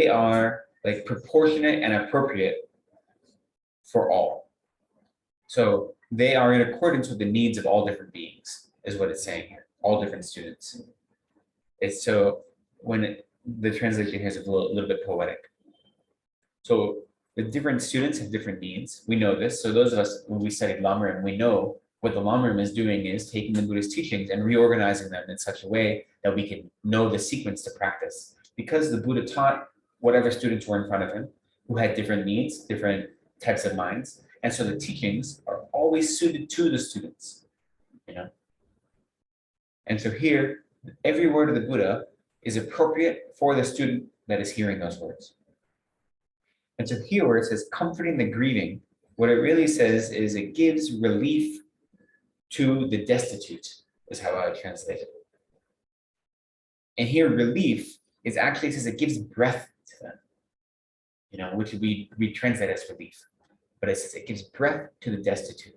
are like proportionate and appropriate for all. So they are in accordance with the needs of all different beings, is what it's saying here, all different students. It's so the translation here is a little bit poetic. So the different students have different needs. We know this. So those of us, when we studied Lamrim, we know what the Lamrim is doing is taking the Buddhist teachings and reorganizing them in such a way that we can know the sequence to practice. Because the Buddha taught whatever students were in front of him who had different needs, different types of minds. And so the teachings are always suited to the students, you know. And so here, every word of the Buddha is appropriate for the student that is hearing those words. And so here where it says comforting the grieving, what it really says is it gives relief to the destitute, is how I would translate it. And here relief is actually, it says it gives breath to them, you know, which we translate as relief. But it says it gives breath to the destitute.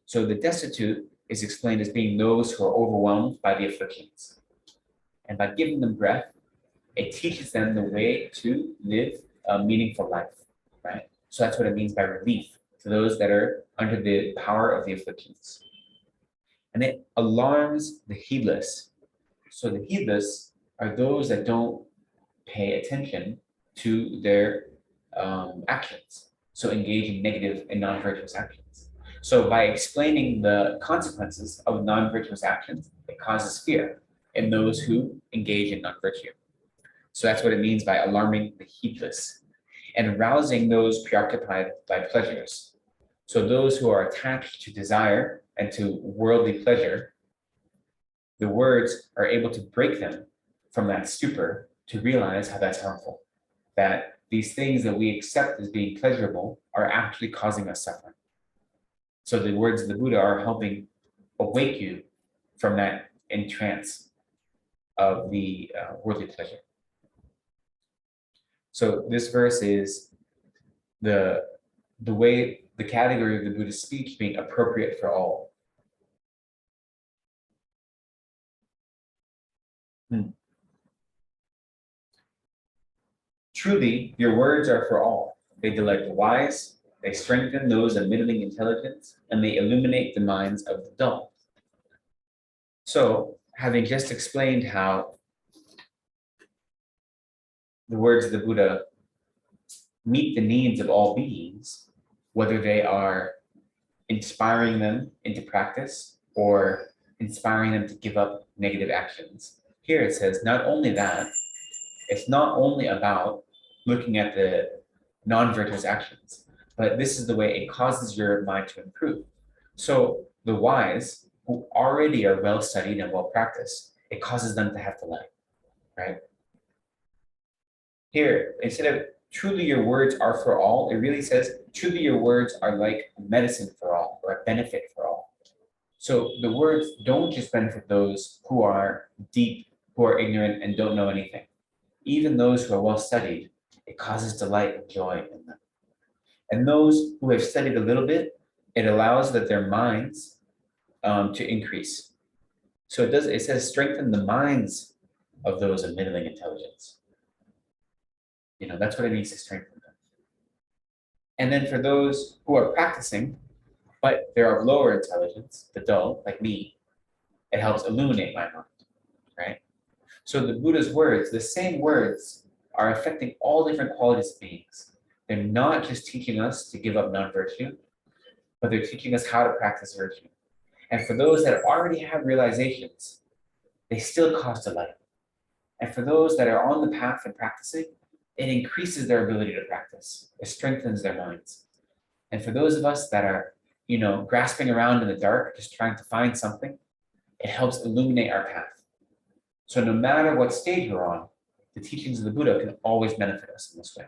So the destitute is explained as being those who are overwhelmed by the afflictions. And by giving them breath, it teaches them the way to live a meaningful life, right? So that's what it means by relief to those that are under the power of the afflictions. And it alarms the heedless. So the heedless are those that don't pay attention to their actions. So engage in negative and non-virtuous actions. So by explaining the consequences of non-virtuous actions, it causes fear in those who engage in non-virtue. So that's what it means by alarming the heedless and arousing those preoccupied by pleasures. So those who are attached to desire and to worldly pleasure, the words are able to break them from that stupor to realize how that's harmful, that these things that we accept as being pleasurable are actually causing us suffering. So the words of the Buddha are helping awake you from that entrance of the worldly pleasure. So this verse is the way, the category of the Buddhist speech being appropriate for all. Truly, your words are for all. They delight the wise, they strengthen those of middling intelligence, and they illuminate the minds of the dull. So, having just explained how the words of the Buddha meet the needs of all beings, whether they are inspiring them into practice or inspiring them to give up negative actions. Here it says, not only that, it's not only about looking at the non-virtuous actions, but this is the way it causes your mind to improve. So the wise, who already are well studied and well practiced, it causes them to have delight, right? Here, instead of truly your words are for all, it really says truly your words are like medicine for all, or a benefit for all. So the words don't just benefit those who are deep, who are ignorant and don't know anything. Even those who are well studied, it causes delight and joy in them. And those who have studied a little bit, it allows that their minds to increase. So it says strengthen the minds of those of middling intelligence. You know, that's what it means to strengthen them. And then for those who are practicing, but they're of lower intelligence, the dull, like me, it helps illuminate my mind, right? So the Buddha's words, the same words, are affecting all different qualities of beings. They're not just teaching us to give up non-virtue, but they're teaching us how to practice virtue. And for those that already have realizations, they still cause delight. And for those that are on the path and practicing, it increases their ability to practice. It strengthens their minds. And for those of us that are, you know, grasping around in the dark, just trying to find something, it helps illuminate our path. So no matter what stage we're on, the teachings of the Buddha can always benefit us in this way.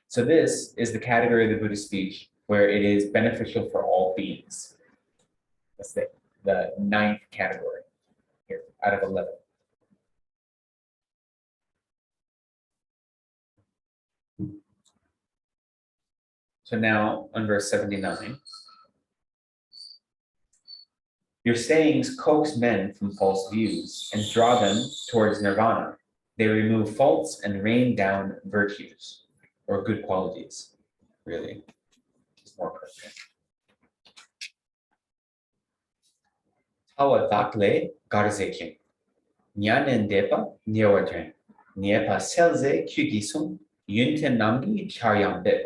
So this is the category of the Buddhist speech where it is beneficial for all beings. That's it. the 9th category here out of 11. So now on verse 79, your sayings coax men from false views and draw them towards nirvana. They remove faults and rain down virtues, or good qualities, really. It's more appropriate. Tawa dakle garzeking, nyanen depa nyewadren, niepa selze kyugisum, yunten namgi charyambit.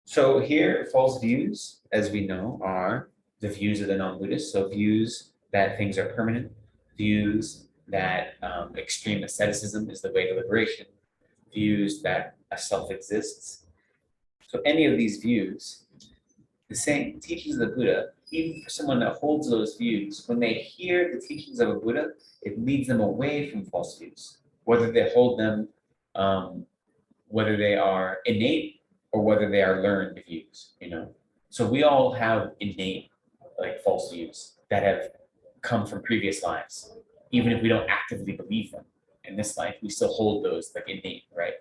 So here, false views, as we know, are the views of the non-Buddhists. So views that things are permanent, views that extreme asceticism is the way to liberation, views that a self exists. So any of these views, the same teachings of the Buddha, even for someone that holds those views, when they hear the teachings of a Buddha, it leads them away from false views, whether they hold them, whether they are innate or whether they are learned views, So we all have innate, like, false views that have come from previous lives. Even if we don't actively believe them in this life, we still hold those like innate, right?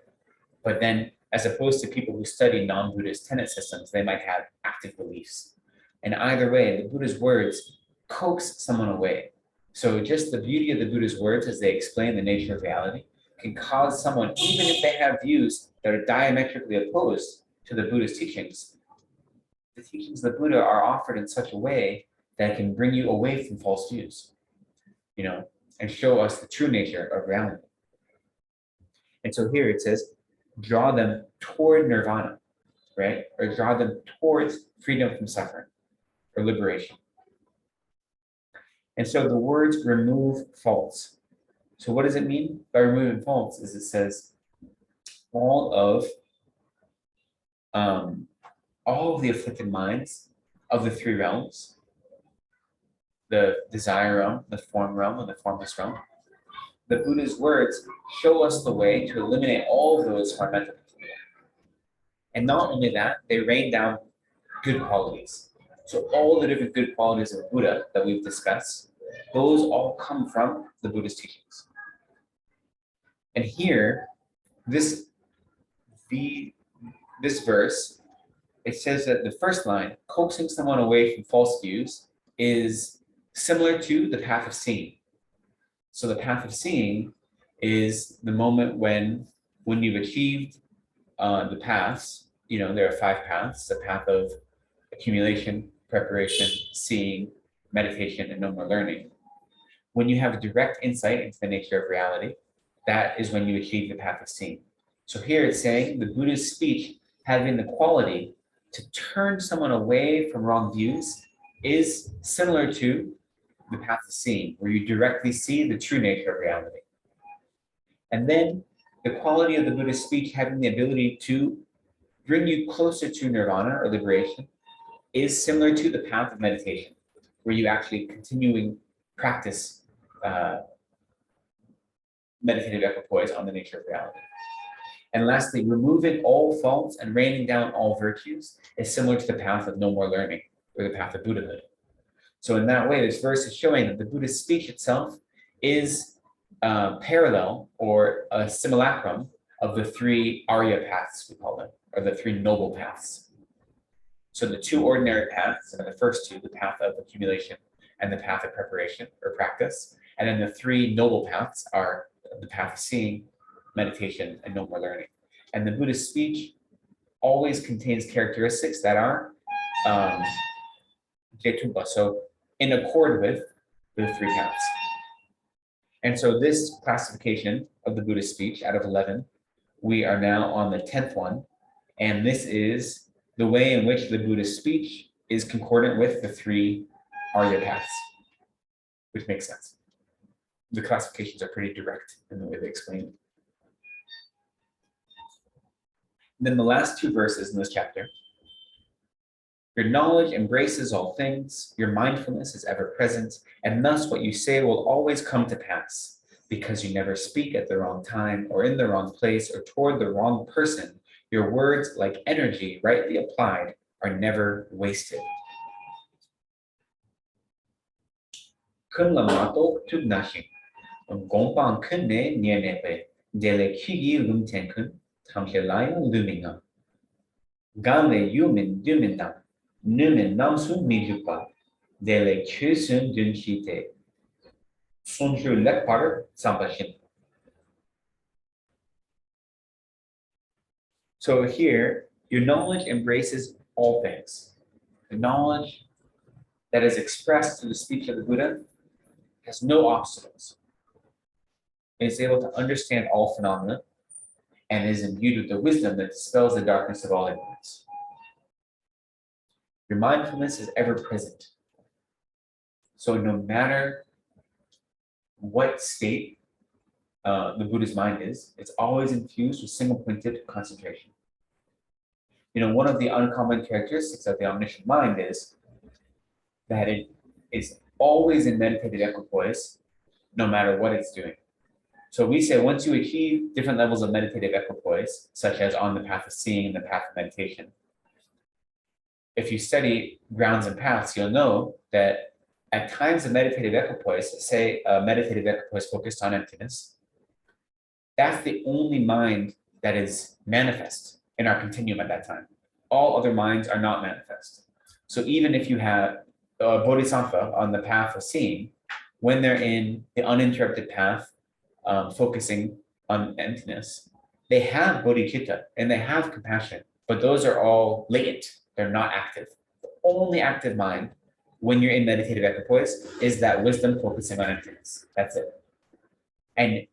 But then, as opposed to people who study non-Buddhist tenet systems, they might have active beliefs. And either way, the Buddha's words coax someone away. So just the beauty of the Buddha's words as they explain the nature of reality can cause someone, even if they have views that are diametrically opposed to the Buddhist teachings, the teachings of the Buddha are offered in such a way that can bring you away from false views, and show us the true nature of reality. And so here it says, draw them toward nirvana, right? Or draw them towards freedom from suffering or liberation. And so the words remove faults. So what does it mean by removing faults? Is it says all of the afflicted minds of the 3 realms, the desire realm, the form realm, and the formless realm. The Buddha's words show us the way to eliminate all of those who are mental. And not only that, they rain down good qualities. So all the different good qualities of Buddha that we've discussed, those all come from the Buddhist teachings. And here, this verse, it says that the first line, coaxing someone away from false views, is similar to the path of seeing. So the path of seeing is the moment when you've achieved the paths. There are 5 paths: the path of accumulation, preparation, seeing, meditation, and no more learning. When you have a direct insight into the nature of reality, that is when you achieve the path of seeing. So here it's saying the Buddha's speech having the quality to turn someone away from wrong views is similar to the path of seeing, where you directly see the true nature of reality. And then the quality of the Buddha's speech having the ability to bring you closer to nirvana or liberation is similar to the path of meditation, where you actually continuing practice meditative equipoise on the nature of reality. And lastly, removing all faults and raining down all virtues is similar to the path of no more learning, or the path of Buddhahood. So in that way, this verse is showing that the Buddhist speech itself is parallel or a simulacrum of the 3 Arya paths, we call them, or the 3 noble paths. So the 2 ordinary paths are the first 2, the path of accumulation and the path of preparation or practice. And then the 3 noble paths are the path of seeing, meditation, and no more learning. And the Buddhist speech always contains characteristics that are so in accord with the 3 paths. And so this classification of the Buddhist speech out of 11, we are now on the 10th one. And this is the way in which the Buddhist speech is concordant with the 3 Arya paths, which makes sense. The classifications are pretty direct in the way they explain it. Then the last 2 verses in this chapter. Your knowledge embraces all things, your mindfulness is ever present, and thus what you say will always come to pass, because you never speak at the wrong time or in the wrong place or toward the wrong person. Your words, like energy rightly applied, are never wasted. Kun lamato tugnashing. Gompang kun ne nienepe. Dele kigi lumten kun. Tamshelayan luminga. Ganle yumin dumindam. Numin namsun mijupa. Dele chusun dunshite. Sunju lekpar sampashin. So here, your knowledge embraces all things. The knowledge that is expressed through the speech of the Buddha has no obstacles. It is able to understand all phenomena and is imbued with the wisdom that dispels the darkness of all ignorance. Your mindfulness is ever present. So no matter what state the Buddha's mind is, it's always infused with single-pointed concentration. You know, one of the uncommon characteristics of the omniscient mind is that it is always in meditative equipoise, no matter what it's doing. So we say once you achieve different levels of meditative equipoise, such as on the path of seeing and the path of meditation, if you study grounds and paths, you'll know that at times of meditative equipoise, say meditative equipoise focused on emptiness, that's the only mind that is manifest in our continuum at that time. All other minds are not manifest. So even if you have a bodhisattva on the path of seeing, when they're in the uninterrupted path, focusing on emptiness, they have bodhicitta and they have compassion, but those are all latent. They're not active. The only active mind when you're in meditative equipoise is that wisdom focusing on emptiness. That's it. And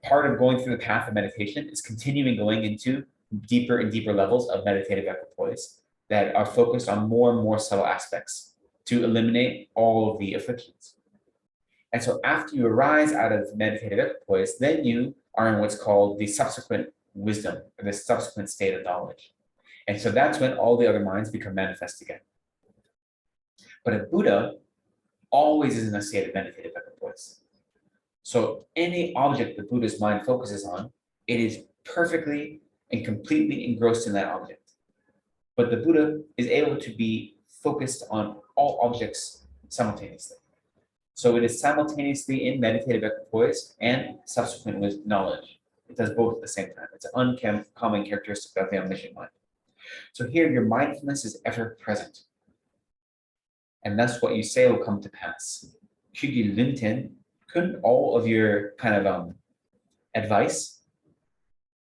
part of going through the path of meditation is continuing going into deeper and deeper levels of meditative equipoise that are focused on more and more subtle aspects to eliminate all of the afflictions. And so after you arise out of meditative equipoise, then you are in what's called the subsequent wisdom, or the subsequent state of knowledge. And so that's when all the other minds become manifest again. But a Buddha always is in a state of meditative equipoise. So any object the Buddha's mind focuses on, it is perfectly and completely engrossed in that object. But the Buddha is able to be focused on all objects simultaneously. So it is simultaneously in meditative equipoise and subsequent with knowledge. It does both at the same time. It's an uncommon characteristic of the omniscient mind. So here, your mindfulness is ever present. And that's what you say will come to pass. Shigi Linten, couldn't all of your kind of advice,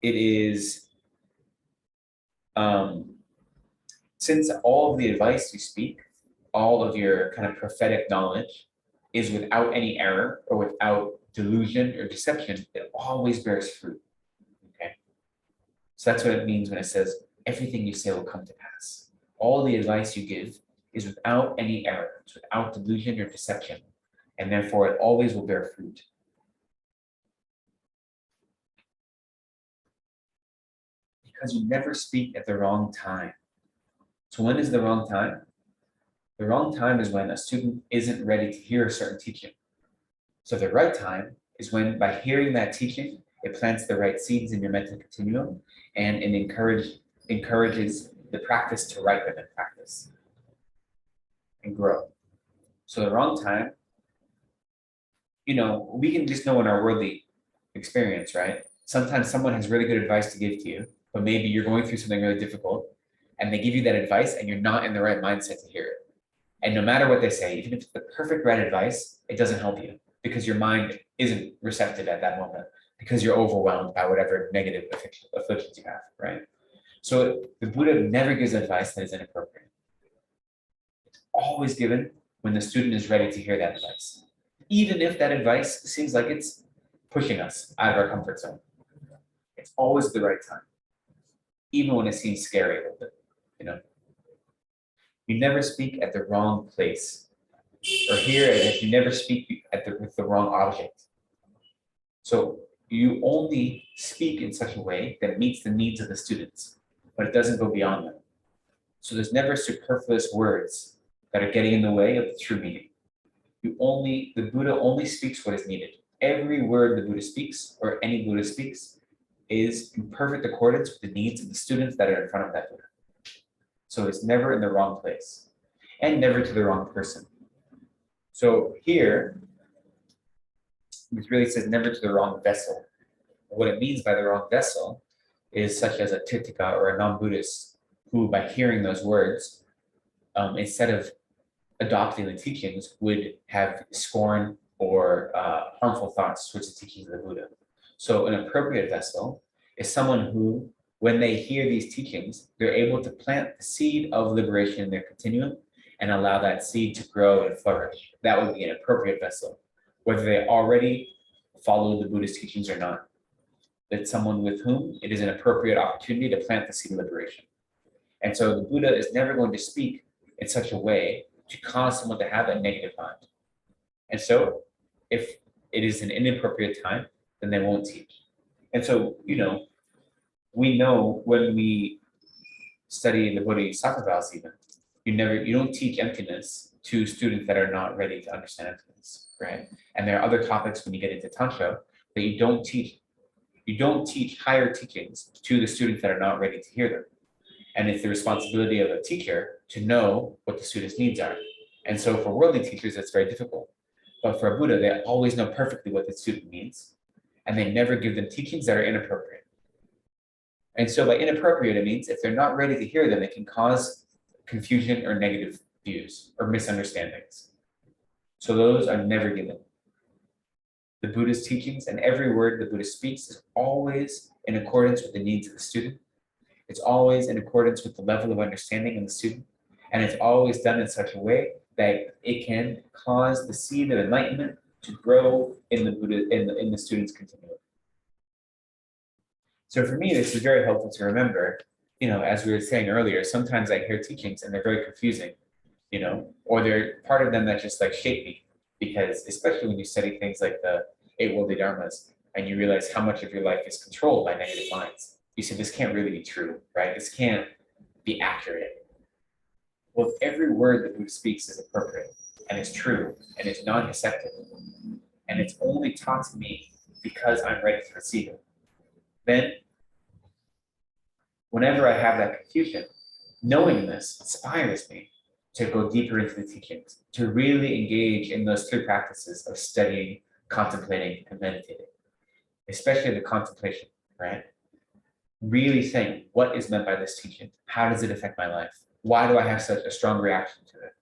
it is, since all of the advice you speak, all of your kind of prophetic knowledge is without any error or without delusion or deception, it always bears fruit. Okay. So that's what it means when it says, everything you say will come to pass. All the advice you give is without any error, it's without delusion or deception, and therefore it always will bear fruit. Because you never speak at the wrong time. So when is the wrong time? The wrong time is when a student isn't ready to hear a certain teaching. So the right time is when, by hearing that teaching, it plants the right seeds in your mental continuum and it encourages the practice to ripen and practice and grow. So the wrong time, you know, we can just know in our worldly experience, right? Sometimes someone has really good advice to give to you, but maybe you're going through something really difficult and they give you that advice and you're not in the right mindset to hear it. And no matter what they say, even if it's the perfect right advice, it doesn't help you because your mind isn't receptive at that moment because you're overwhelmed by whatever negative afflictions you have, right? So the Buddha never gives advice that is inappropriate. It's always given when the student is ready to hear that advice, even if that advice seems like it's pushing us out of our comfort zone. It's always the right time, even when it seems scary a little bit, you know. You never speak at the wrong place, or here as if you never speak with the wrong object. So you only speak in such a way that meets the needs of the students, but it doesn't go beyond them. So there's never superfluous words that are getting in the way of the true meaning. The Buddha only speaks what is needed. Every word the Buddha speaks, or any Buddha speaks, is in perfect accordance with the needs of the students that are in front of that Buddha. So it's never in the wrong place and never to the wrong person. So here, which really says never to the wrong vessel. What it means by the wrong vessel is such as a Tirtika or a non-Buddhist who, by hearing those words, instead of adopting the teachings, would have scorn or harmful thoughts towards the teachings of the Buddha. So an appropriate vessel is someone who, when they hear these teachings, they're able to plant the seed of liberation in their continuum and allow that seed to grow and flourish. That would be an appropriate vessel, whether they already follow the Buddhist teachings or not. It's someone with whom it is an appropriate opportunity to plant the seed of liberation. And so the Buddha is never going to speak in such a way to cause someone to have a negative mind. And so if it is an inappropriate time, then they won't teach. And so, we know when we study the Bodhisattva vows even, you don't teach emptiness to students that are not ready to understand emptiness, right? And there are other topics when you get into Tantra that you don't teach. You don't teach higher teachings to the students that are not ready to hear them. And it's the responsibility of a teacher to know what the student's needs are. And so for worldly teachers, it's very difficult. But for a Buddha, they always know perfectly what the student needs, and they never give them teachings that are inappropriate. And so by inappropriate, it means if they're not ready to hear them, it can cause confusion or negative views or misunderstandings. So those are never given. The Buddha's teachings and every word the Buddha speaks is always in accordance with the needs of the student. It's always in accordance with the level of understanding in the student. And it's always done in such a way that it can cause the seed of enlightenment to grow in the Buddha, in the student's continuum. So for me, this is very helpful to remember, as we were saying earlier, sometimes I hear teachings and they're very confusing, or they're part of them that just like shape me, because especially when you study things like the 8 worldly dharmas and you realize how much of your life is controlled by negative minds, you say, this can't really be true, right? This can't be accurate. Well, every word that Buddha speaks is appropriate and it's true and it's non-deceptive, and it's only taught to me because I'm ready to receive it. Then, whenever I have that confusion, knowing this inspires me to go deeper into the teachings, to really engage in those 3 practices of studying, contemplating, and meditating, especially the contemplation, right? Really saying, what is meant by this teaching? How does it affect my life? Why do I have such a strong reaction to it?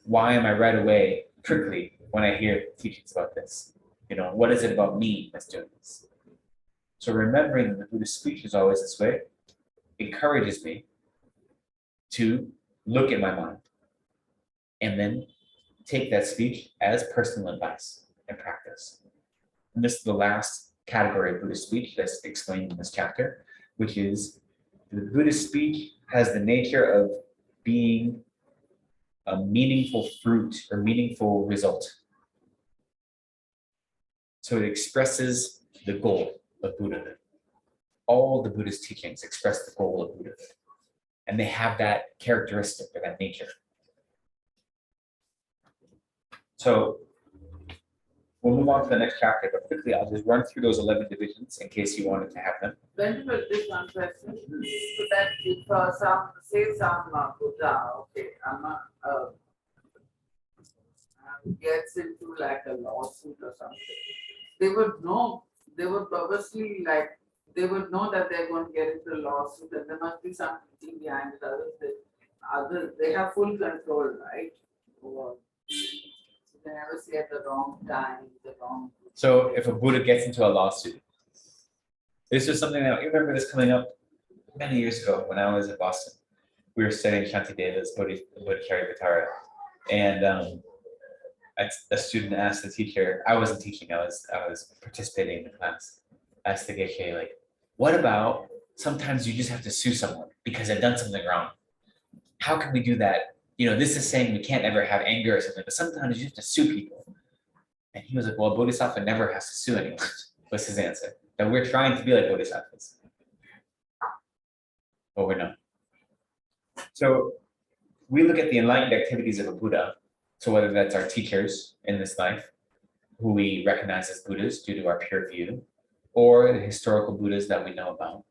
Why am I right away prickly when I hear teachings about this? What is it about me that's doing this? So remembering that the Buddha's speech is always this way encourages me to look at my mind and then take that speech as personal advice and practice. And this is the last category of Buddhist speech that's explained in this chapter, which is the Buddhist speech has the nature of being a meaningful fruit or meaningful result. So it expresses the goal of Buddhahood. All the Buddhist teachings express the goal of Buddhahood, and they have that characteristic or that nature. So we'll move on to the next chapter, but quickly I'll just run through those 11 divisions in case you wanted to have them. When will this one question? So that if some Buddha, gets into like a lawsuit or something, they would know, they would purposely they would know that they're going to get into a lawsuit, and there must be some teaching behind it. Others, they have full control, right? So they never say at the wrong time, So if a Buddha gets into a lawsuit, this was something that, you remember this coming up many years ago when I was in Boston. We were studying Shantideva's Bodhicharya, and a student asked the teacher, I wasn't teaching, I was participating in the class, asked the Geshe, like, what about sometimes you just have to sue someone because they've done something wrong? How can we do that? This is saying we can't ever have anger or something, but sometimes you have to sue people. And he was like, well, Bodhisattva never has to sue anyone, was his answer. That we're trying to be like Bodhisattvas. But we're not. So we look at the enlightened activities of a Buddha. So whether that's our teachers in this life, who we recognize as Buddhas due to our pure view, or the historical Buddhas that we know about,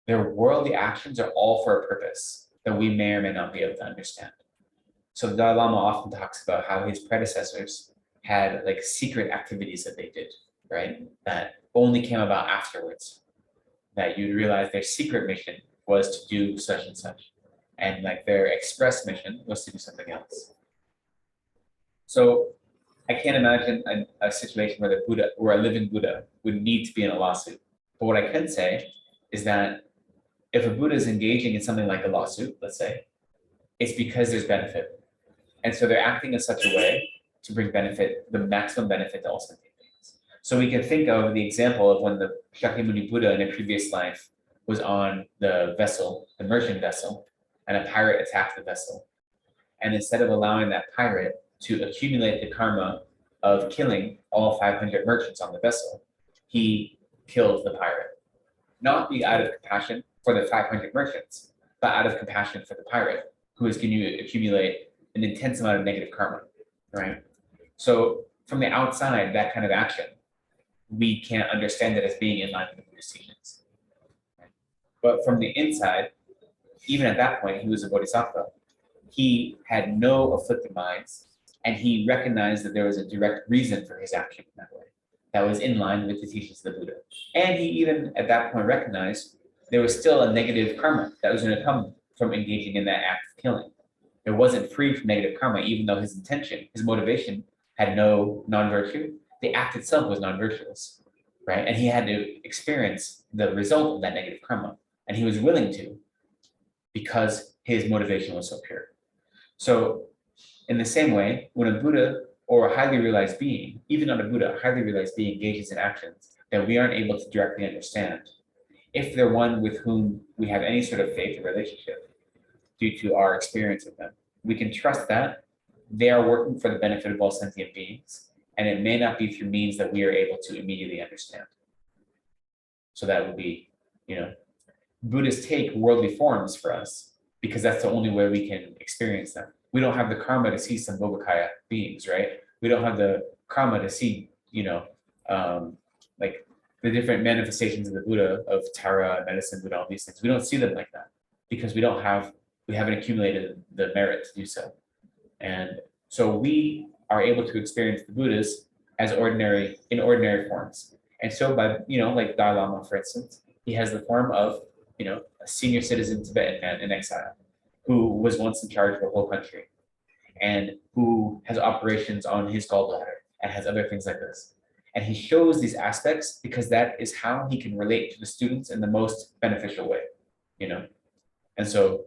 their worldly actions are all for a purpose that we may or may not be able to understand. So the Dalai Lama often talks about how his predecessors had like secret activities that they did, right? That only came about afterwards. That you'd realize their secret mission was to do such and such. And like their express mission was to do something else. So I can't imagine a situation where the Buddha, where a living Buddha would need to be in a lawsuit. But what I can say is that if a Buddha is engaging in something like a lawsuit, let's say, it's because there's benefit. And so they're acting in such a way to bring benefit, the maximum benefit to all sentient beings. So we can think of the example of when the Shakyamuni Buddha in a previous life was on the vessel, the merchant vessel, and a pirate attacked the vessel. And instead of allowing that pirate to accumulate the karma of killing all 500 merchants on the vessel, he killed the pirate. Not be out of compassion for the 500 merchants, but out of compassion for the pirate, who is going to accumulate an intense amount of negative karma, right? So from the outside, that kind of action, we can't understand it as being in line with the Buddhist teachings. But from the inside, even at that point, he was a bodhisattva. He had no afflicted minds, and he recognized that there was a direct reason for his action in that way, that was in line with the teachings of the Buddha. And he even at that point recognized there was still a negative karma that was going to come from engaging in that act of killing. It wasn't free from negative karma, even though his intention, his motivation had no non-virtue. The act itself was non-virtuous, right? And he had to experience the result of that negative karma. And he was willing to, because his motivation was so pure. So in the same way, when a Buddha or a highly realized being, even not a Buddha, a highly realized being engages in actions that we aren't able to directly understand, if they're one with whom we have any sort of faith or relationship due to our experience with them, we can trust that they are working for the benefit of all sentient beings, and it may not be through means that we are able to immediately understand. So that would be, Buddhists take worldly forms for us because that's the only way we can experience them. We don't have the karma to see some Bogakaya beings, right? We don't have the karma to see, like the different manifestations of the Buddha, of Tara, medicine, Buddha, all these things. We don't see them like that because we haven't accumulated the merit to do so. And so we are able to experience the Buddhas as in ordinary forms. And so by, like Dalai Lama, for instance, he has the form of, a senior citizen Tibetan man in exile who was once in charge of a whole country and who has operations on his gallbladder and has other things like this. And he shows these aspects because that is how he can relate to the students in the most beneficial way, And so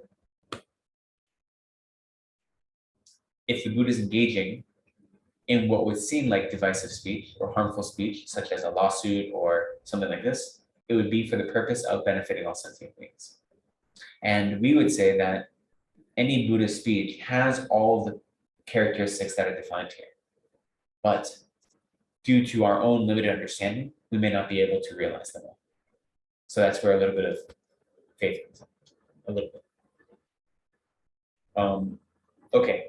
if the Buddha is engaging in what would seem like divisive speech or harmful speech, such as a lawsuit or something like this, it would be for the purpose of benefiting all sentient beings. And we would say that any Buddhist speech has all the characteristics that are defined here. But due to our own limited understanding, we may not be able to realize them all. So that's where a little bit of faith comes in. A little bit. Okay.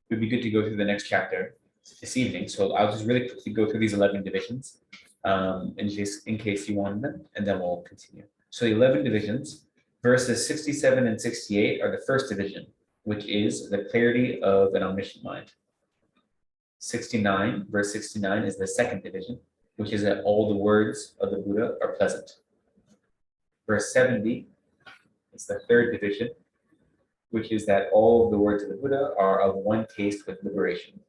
It would be good to go through the next chapter this evening. So I'll just really quickly go through these 11 divisions in case you wanted them, and then we'll continue. So the 11 divisions, verses 67 and 68 are the first division, which is the clarity of an omniscient mind. 69, verse 69 is the second division, which is that all the words of the Buddha are pleasant. Verse 70 is the third division, which is that all of the words of the Buddha are of one taste with liberation.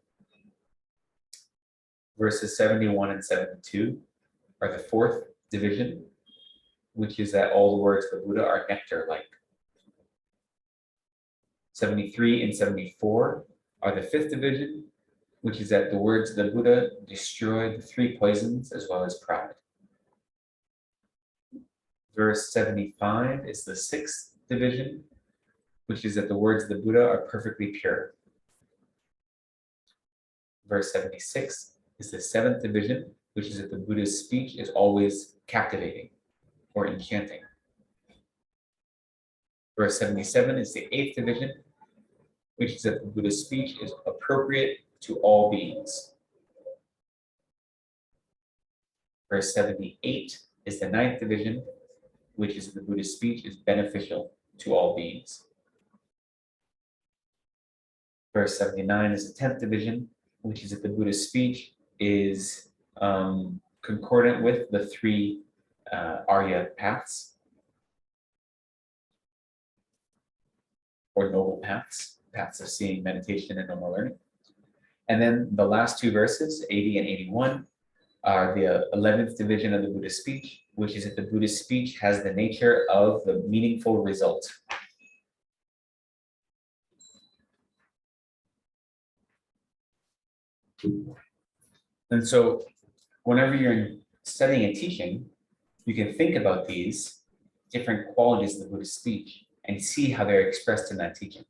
Verses 71 and 72 are the fourth division, which is that all the words of the Buddha are nectar-like. 73 and 74 are the fifth division, which is that the words of the Buddha destroy the three poisons as well as pride. Verse 75 is the sixth division, which is that the words of the Buddha are perfectly pure. Verse 76 is the seventh division, which is that the Buddha's speech is always captivating or enchanting. Verse 77 is the eighth division, which is that the Buddha's speech is appropriate to all beings. Verse 78 is the ninth division, which is that the Buddha's speech is beneficial to all beings. Verse 79 is the 10th division, which is that the Buddha's speech is concordant with the three Arya paths, or noble paths, paths of seeing, meditation, and no more learning. And then the last two verses, 80 and 81, are the 11th division of the Buddhist speech, which is that the Buddhist speech has the nature of the meaningful result. And so whenever you're studying and teaching, you can think about these different qualities of the Buddhist speech and see how they're expressed in that teaching,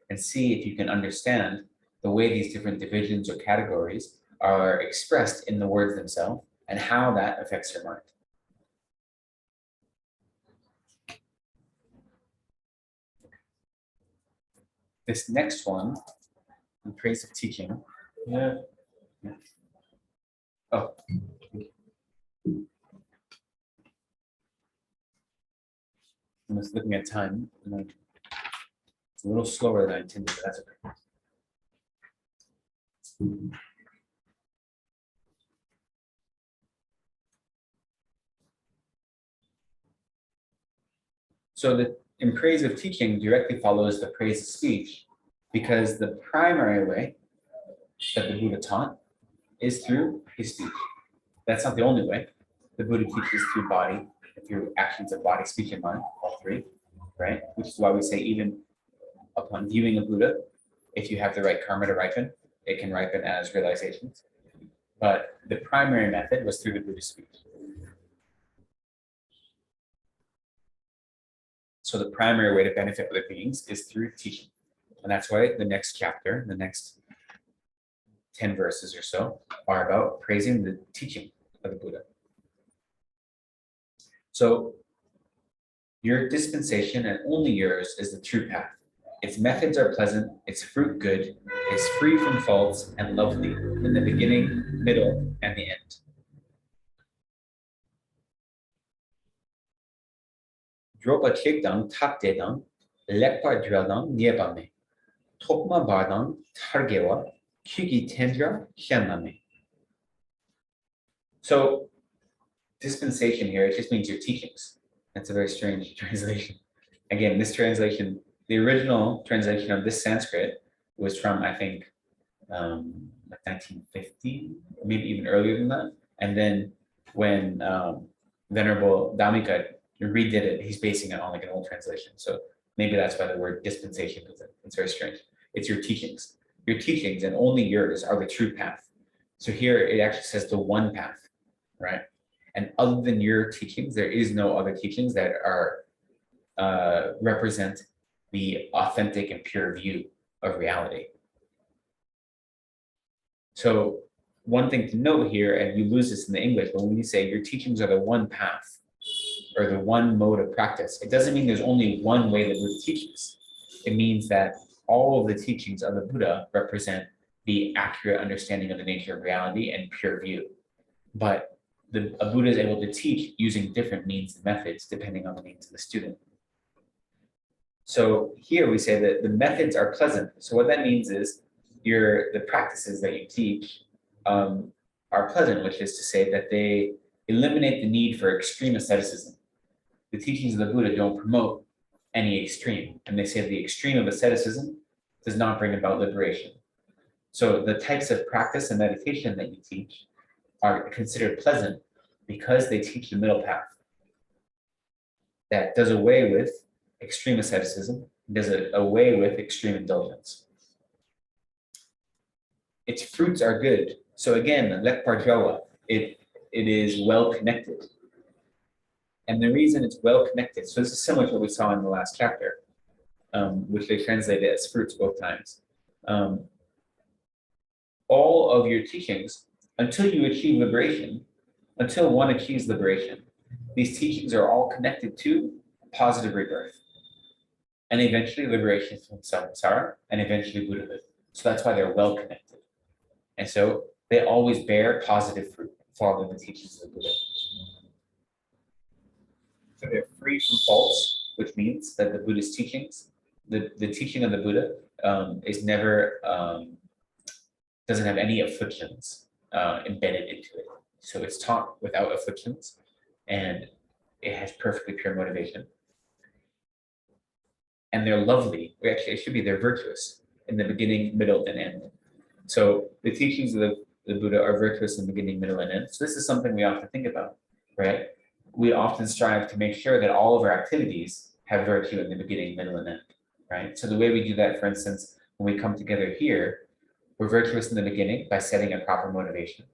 and see if you can understand the way these different divisions or categories are expressed in the words themselves and how that affects your mind. This next one, in praise of teaching. Yeah. Oh. I'm just looking at time. It's a little slower than I intended, but that's okay. So the in praise of teaching directly follows the praise of speech, because the primary way that the Buddha taught is through his speech. That's not the only way. The Buddha teaches through body, through actions of body, speech, and mind, all three, right? Which is why we say even upon viewing a Buddha, if you have the right karma to ripen, it can ripen as realizations. But the primary method was through the Buddhist speech. So the primary way to benefit other beings is through teaching. And that's why the next chapter, the next 10 verses or so, are about praising the teaching of the Buddha. So your dispensation, and only yours, is the true path. Its methods are pleasant, its fruit good, is free from faults, and lovely in the beginning, middle, and the end. Dropa chikdang takdedang, lekpa dradang niebame, tokma bardang targewa, kyugi tendra shenmame. So dispensation here, it just means your teachings. That's a very strange translation. Again, this translation, the original translation of this Sanskrit was from, I think, like 1950, maybe even earlier than that. And then when Venerable Dhammika redid it, he's basing it on like an old translation. So maybe that's why the word dispensation is it. It's very strange. It's your teachings. Your teachings, and only yours, are the true path. So here it actually says the one path, right? And other than your teachings, there is no other teachings that are represent the authentic and pure view of reality. So one thing to note here, and you lose this in the English, but when you say your teachings are the one path or the one mode of practice, it doesn't mean there's only one way the Buddha teaches. It means that all of the teachings of the Buddha represent the accurate understanding of the nature of reality and pure view. But a Buddha is able to teach using different means and methods depending on the needs of the student. So here we say that the methods are pleasant. So what that means is the practices that you teach are pleasant, which is to say that they eliminate the need for extreme asceticism. The teachings of the Buddha don't promote any extreme, and they say the extreme of asceticism does not bring about liberation. So the types of practice and meditation that you teach are considered pleasant because they teach the middle path that does away with extreme asceticism, does away with extreme indulgence. Its fruits are good. So again, lekpar jawa, it is well connected. And the reason it's well connected, so this is similar to what we saw in the last chapter, which they translated as fruits both times. All of your teachings, until you achieve liberation, until one achieves liberation, these teachings are all connected to positive rebirth, and eventually liberation from samsara, and eventually Buddhahood. So that's why they're well connected. And so they always bear positive fruit, following the teachings of the Buddha. So they're free from faults, which means that the Buddhist teachings the teaching of the Buddha is never doesn't have any afflictions embedded into it. So it's taught without afflictions, and it has perfectly pure motivation. And they're lovely. Actually, it should be they're virtuous in the beginning, middle, and end. So the teachings of the Buddha are virtuous in the beginning, middle, and end. So this is something we often think about, right? We often strive to make sure that all of our activities have virtue in the beginning, middle, and end, right? So the way we do that, for instance, when we come together here, we're virtuous in the beginning by setting a proper motivation.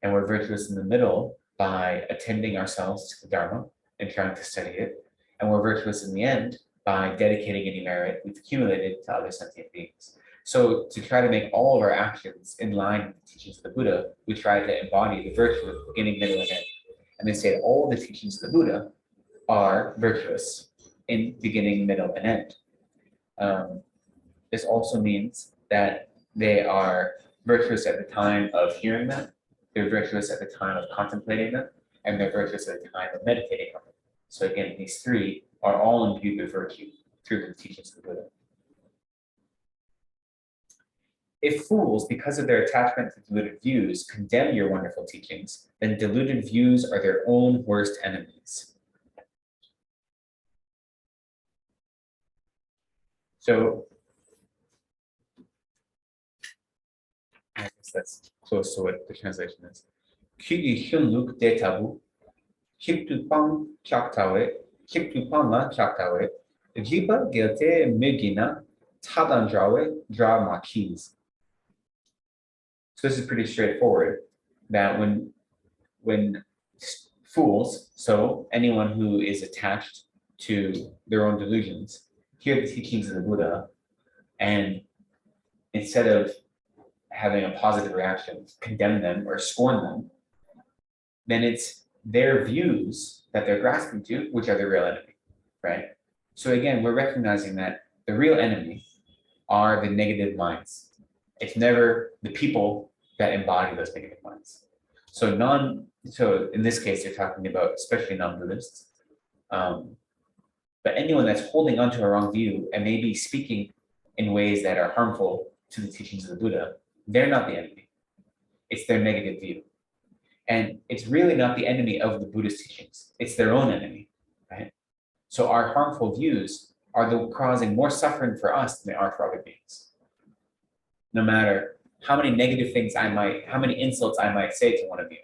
And we're virtuous in the middle by attending ourselves to the Dharma and trying to study it. And we're virtuous in the end by dedicating any merit we've accumulated to other sentient beings. So to try to make all of our actions in line with the teachings of the Buddha, we try to embody the virtue of beginning, middle, and end. And they say that all the teachings of the Buddha are virtuous in beginning, middle, and end. This also means that they are virtuous at the time of hearing them, they're virtuous at the time of contemplating them, and they're virtuous at the time of meditating on them. So again, these three are all imbued with virtue through the teachings of the Buddha. If fools, because of their attachment to deluded views, condemn your wonderful teachings, then deluded views are their own worst enemies. So I guess that's close to what the translation is. Kyu hyunluk de tabu, hiptu pang chaktawe, hiptu panga chaktawe, jiba gelte megina, tadandrawe, dra makis. So this is pretty straightforward, that when fools, so anyone who is attached to their own delusions, hear the teachings of the Buddha, and instead of having a positive reaction, condemn them or scorn them, then it's their views that they're grasping to, which are the real enemy, right? So again, we're recognizing that the real enemy are the negative minds. It's never the people that embody those negative minds. So in this case, you're talking about especially non-Buddhists, but anyone that's holding onto a wrong view and maybe speaking in ways that are harmful to the teachings of the Buddha, they're not the enemy. It's their negative view. And it's really not the enemy of the Buddhist teachings. It's their own enemy, right? So our harmful views are causing more suffering for us than they are for other beings. No matter how many negative things how many insults I might say to one of you,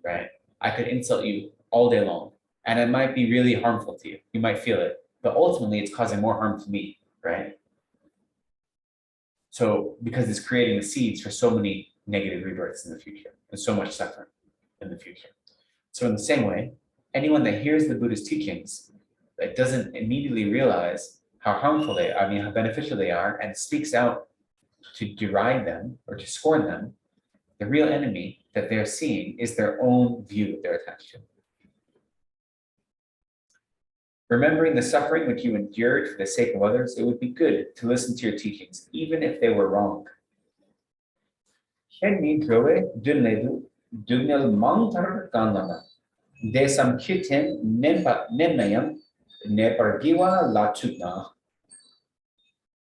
right? I could insult you all day long, and it might be really harmful to you. You might feel it, but ultimately it's causing more harm to me, right? So because it's creating the seeds for so many negative rebirths in the future and so much suffering in the future. So in the same way, anyone that hears the Buddhist teachings that doesn't immediately realize how harmful they are, how beneficial they are, and speaks out to deride them or to scorn them, the real enemy that they're seeing is their own view that they're attached to. Remembering the suffering which you endured for the sake of others, it would be good to listen to your teachings, even if they were wrong.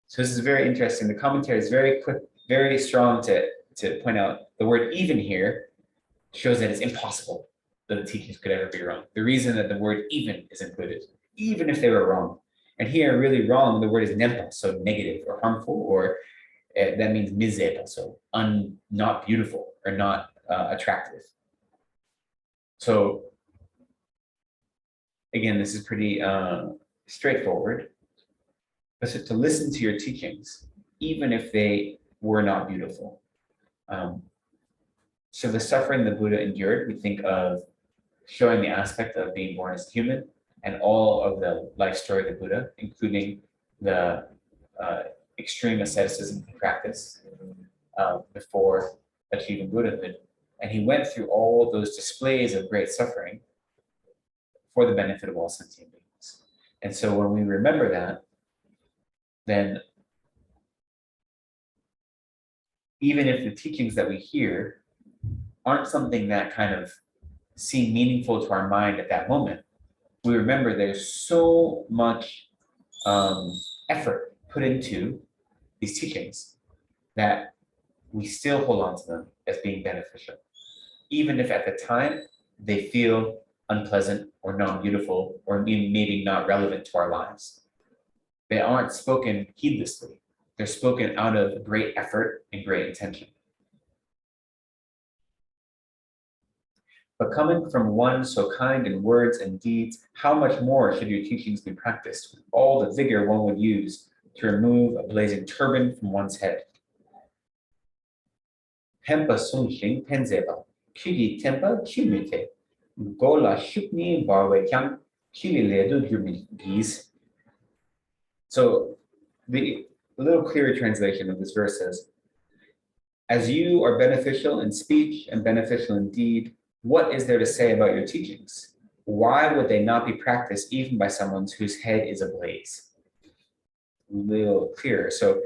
So this is very interesting. The commentary is very quick, very strong to point out the word even here shows that it's impossible that the teachings could ever be wrong. The reason that the word even is included, even if they were wrong. And here, really wrong, the word is nempa, so negative or harmful, or that means mizepa, so not beautiful or not attractive. So again, this is pretty straightforward. But to listen to your teachings, even if they were not beautiful. So the suffering the Buddha endured, we think of showing the aspect of being born as human and all of the life story of the Buddha, including the extreme asceticism he practiced before achieving Buddhahood. And he went through all of those displays of great suffering for the benefit of all sentient beings. And so when we remember that, then even if the teachings that we hear aren't something that kind of seem meaningful to our mind at that moment, we remember there's so much effort put into these teachings that we still hold on to them as being beneficial, even if at the time they feel unpleasant or non-beautiful or maybe not relevant to our lives. They aren't spoken heedlessly. They're spoken out of great effort and great intention. But coming from one so kind in words and deeds, how much more should your teachings be practiced with all the vigor one would use to remove a blazing turban from one's head? Tempa sungshin tenzeba, kudi tempa chumite, gola shukni barwe kyang, kili ledu yumigis. So the little clearer translation of this verse says, as you are beneficial in speech and beneficial in deed, what is there to say about your teachings? Why would they not be practiced even by someone whose head is ablaze? A little clearer. So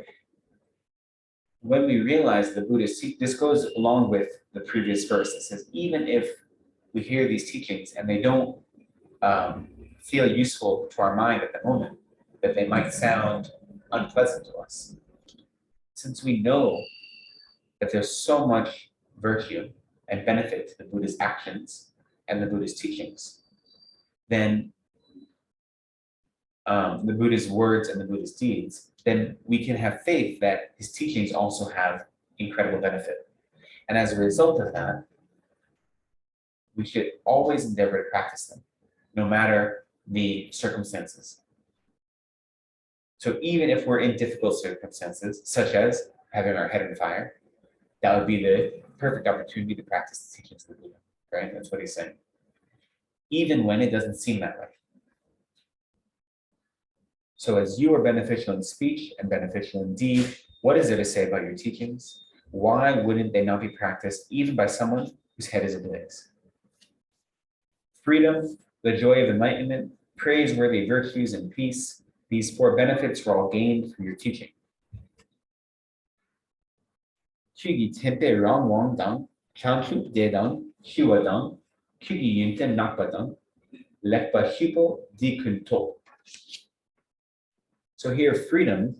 when we realize the Buddhist, this goes along with the previous verse that says, even if we hear these teachings and they don't feel useful to our mind at the moment, that they might sound unpleasant to us. Since we know that there's so much virtue and benefit to the Buddha's actions and the Buddha's teachings, then the Buddha's words and the Buddha's deeds, then we can have faith that his teachings also have incredible benefit. And as a result of that, we should always endeavor to practice them, no matter the circumstances. So even if we're in difficult circumstances, such as having our head on fire, that would be the perfect opportunity to practice the teachings of the Buddha, right? That's what he's saying. Even when it doesn't seem that way. So as you are beneficial in speech and beneficial in deed, what is there to say about your teachings? Why wouldn't they not be practiced even by someone whose head is ablaze? Freedom, the joy of enlightenment, praiseworthy virtues, and peace. These four benefits were all gained from your teaching. Chugi tempe rang wang dang, chanchu de dang, shua dang, kugi yunten nakpa dang, lekpa shipo di kunto. So here, freedom,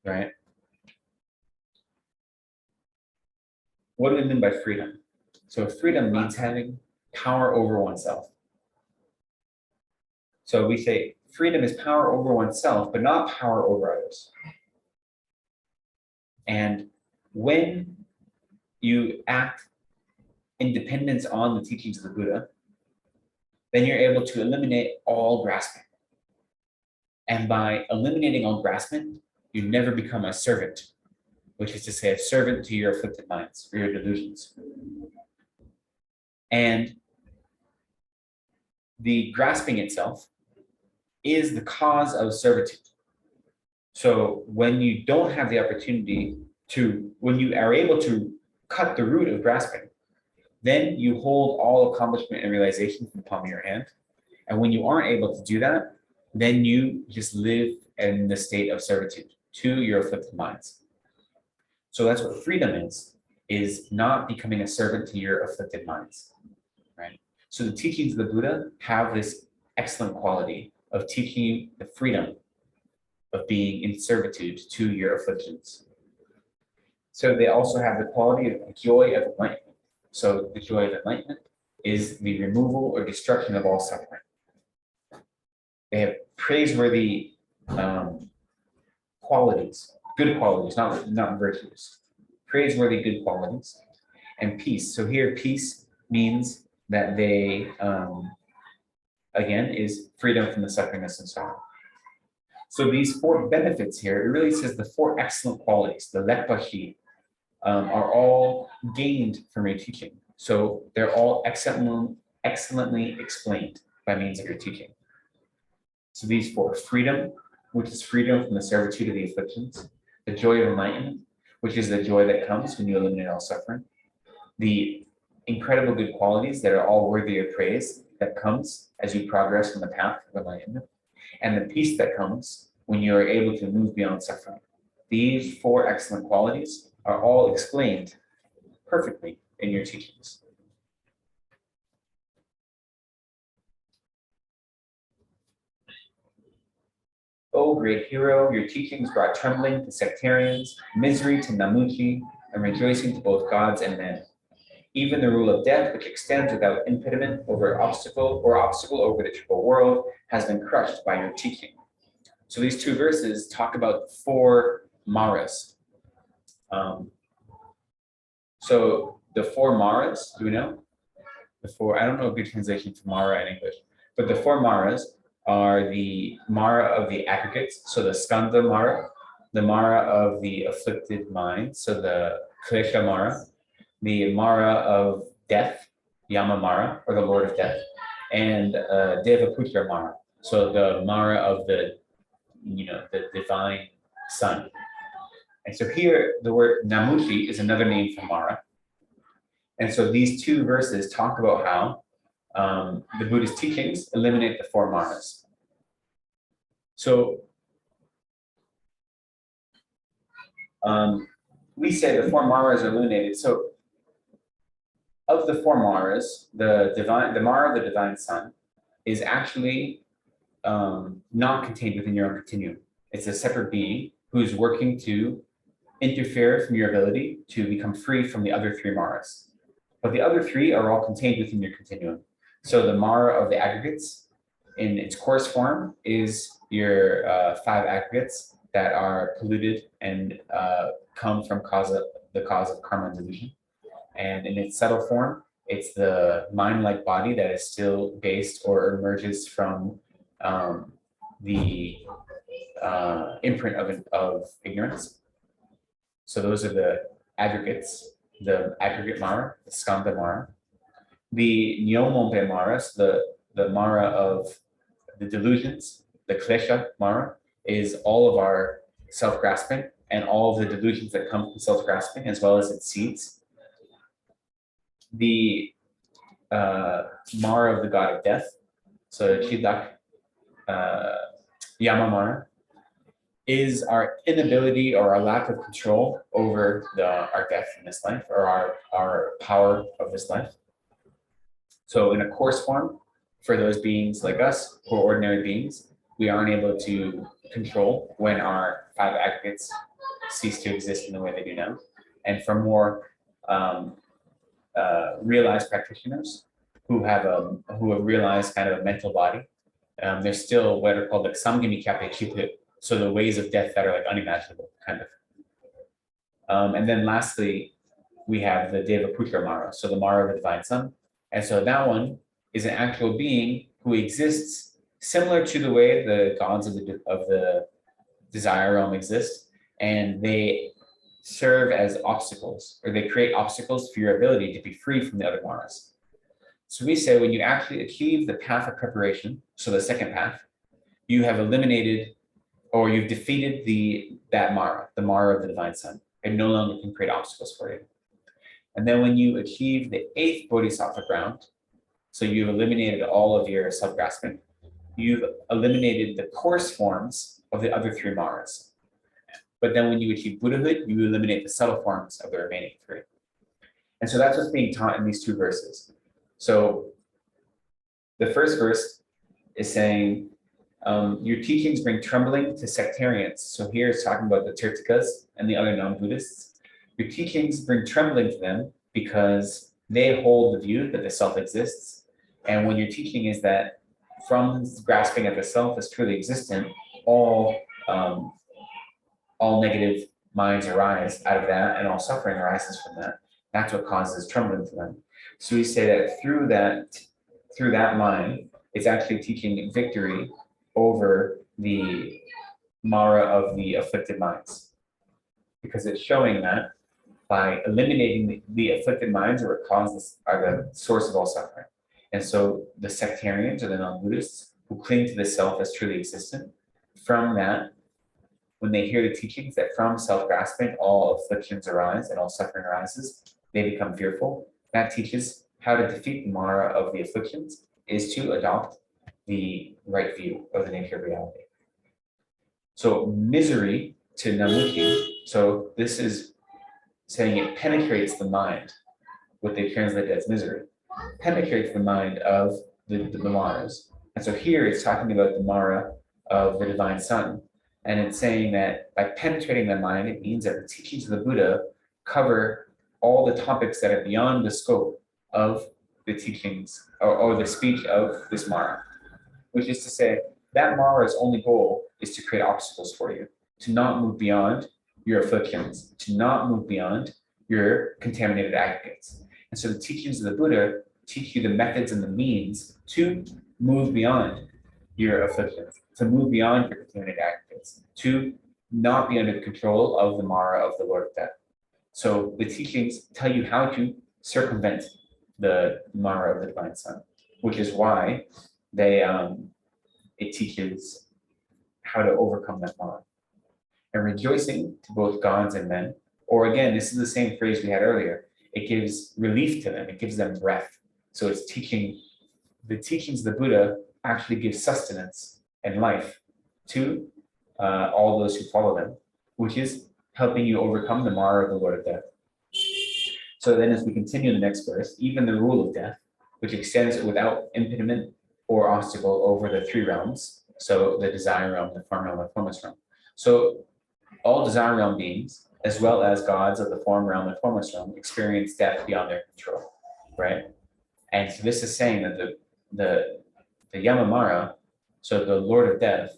right? What do we mean by freedom? So freedom means having power over oneself. So we say freedom is power over oneself, but not power over others. And when you act in dependence on the teachings of the Buddha, then you're able to eliminate all grasping. And by eliminating all grasping, you never become a servant, which is to say a servant to your afflicted minds or your delusions. And the grasping itself is the cause of servitude. So when you don't have the opportunity to, when you are able to cut the root of grasping, then you hold all accomplishment and realization from the palm of your hand. And when you aren't able to do that, then you just live in the state of servitude to your afflicted minds. So that's what freedom is not becoming a servant to your afflicted minds, right? So the teachings of the Buddha have this excellent quality of teaching you the freedom of being in servitude to your afflictions. So they also have the quality of the joy of enlightenment. So the joy of enlightenment is the removal or destruction of all suffering. They have praiseworthy qualities, good qualities, not virtues. Praiseworthy good qualities and peace. So here peace means that they, again, is freedom from the sufferingness and sorrow. So these four benefits here, it really says the four excellent qualities, the lekpashi, are all gained from your teaching. So they're all excellently explained by means of your teaching. So these four: freedom, which is freedom from the servitude of the afflictions; the joy of enlightenment, which is the joy that comes when you eliminate all suffering; the incredible good qualities that are all worthy of praise that comes as you progress on the path of enlightenment; and the peace that comes when you are able to move beyond suffering. These four excellent qualities are all explained perfectly in your teachings. O great hero, your teachings brought trembling to sectarians, misery to Namuchi, and rejoicing to both gods and men. Even the rule of death, which extends without impediment over obstacle over the triple world, has been crushed by your teaching. So these two verses talk about 4 maras. So the 4 maras, do we know? I don't know a good translation for mara in English, but the 4 maras are the mara of the aggregates, so the skandha mara, the mara of the afflicted mind, so the klesha mara, the mara of death, yama mara, or the lord of death, and devaputra mara, so the mara of the divine son. And so here the word namuchi is another name for mara. And so these 2 verses talk about how the Buddhist teachings eliminate the 4 maras. So we say the 4 maras are eliminated. So of the 4 maras, the mara of the divine son is actually not contained within your own continuum. It's a separate being who's working to interfere from your ability to become free from the other 3 maras. But the other 3 are all contained within your continuum. So the mara of the aggregates in its coarse form is your 5 aggregates that are polluted and come from the cause of karma and delusion. And in its subtle form, it's the mind-like body that is still based or emerges from the imprint of ignorance. So those are the aggregates, the aggregate mara, the skandha mara. The nyomombe maras, the mara of the delusions, the klesha mara, is all of our self-grasping and all of the delusions that come from self-grasping, as well as its seeds. The mara of the god of death, so chidak yama mara, is our inability or our lack of control over our death in this life, or our power of this life. So in a coarse form, for those beings like us, who are ordinary beings, we aren't able to control when our 5 aggregates cease to exist in the way they do now. And for more realized practitioners who have realized kind of a mental body, there's still what are called like samgami kyape chipu, so the ways of death that are like unimaginable, kind of. And then lastly, we have the devaputra mara, so the mara of the divine son. And so that one is an actual being who exists similar to the way the gods of the desire realm exist, and they serve as obstacles, or they create obstacles for your ability to be free from the other maras. So we say when you actually achieve the path of preparation, so the second path, you have eliminated or you've defeated that mara, the mara of the divine son. It no longer can create obstacles for you. And then when you achieve the 8th bodhisattva ground, so you've eliminated all of your self-grasping, you've eliminated the coarse forms of the other 3 maras. But then when you achieve Buddhahood, you eliminate the subtle forms of the remaining 3. And so that's what's being taught in these 2 verses. So the first verse is saying, your teachings bring trembling to sectarians. So here it's talking about the Tirthakas and the other non-Buddhists. Your teachings bring trembling to them because they hold the view that the self exists. And when your teaching is that from grasping at the self as truly existent, all negative minds arise out of that, and all suffering arises from that. That's what causes trembling to them. So we say that through that mind, it's actually teaching victory over the mara of the afflicted minds, because it's showing that by eliminating the afflicted minds are the source of all suffering. And so the sectarians or the non-Buddhists who cling to the self as truly existent, from that, when they hear the teachings that from self-grasping all afflictions arise and all suffering arises, they become fearful. That teaches how to defeat the mara of the afflictions is to adopt the right view of the nature of reality. So misery to namuki, so this is saying it penetrates the mind, what they translate as misery, penetrates the mind of the maras. And so here it's talking about the mara of the divine son, And it's saying that by penetrating the mind, it means that the teachings of the Buddha cover all the topics that are beyond the scope of the teachings or the speech of this Mara, which is to say that Mara's only goal is to create obstacles for you, to not move beyond your afflictions, to not move beyond your contaminated aggregates. And so the teachings of the Buddha teach you the methods and the means to move beyond your afflictions, to move beyond your contaminated aggregates, to not be under the control of the Mara of the Lord of Death. So the teachings tell you how to circumvent the Mara of the Divine Son, which is why it teaches how to overcome that Mara. And rejoicing to both gods and men, or again, this is the same phrase we had earlier, it gives relief to them, it gives them breath. So it's teaching, the teachings of the Buddha actually give sustenance and life to all those who follow them, which is helping you overcome the Mara of the Lord of Death. So then as we continue the next verse, even the rule of death, which extends without impediment or obstacle over the three realms, so the desire realm, the form realm, the formless realm. So all desire realm beings, as well as gods of the form realm and formless realm, experience death beyond their control, right? And so this is saying that the Yamamara, so the Lord of Death,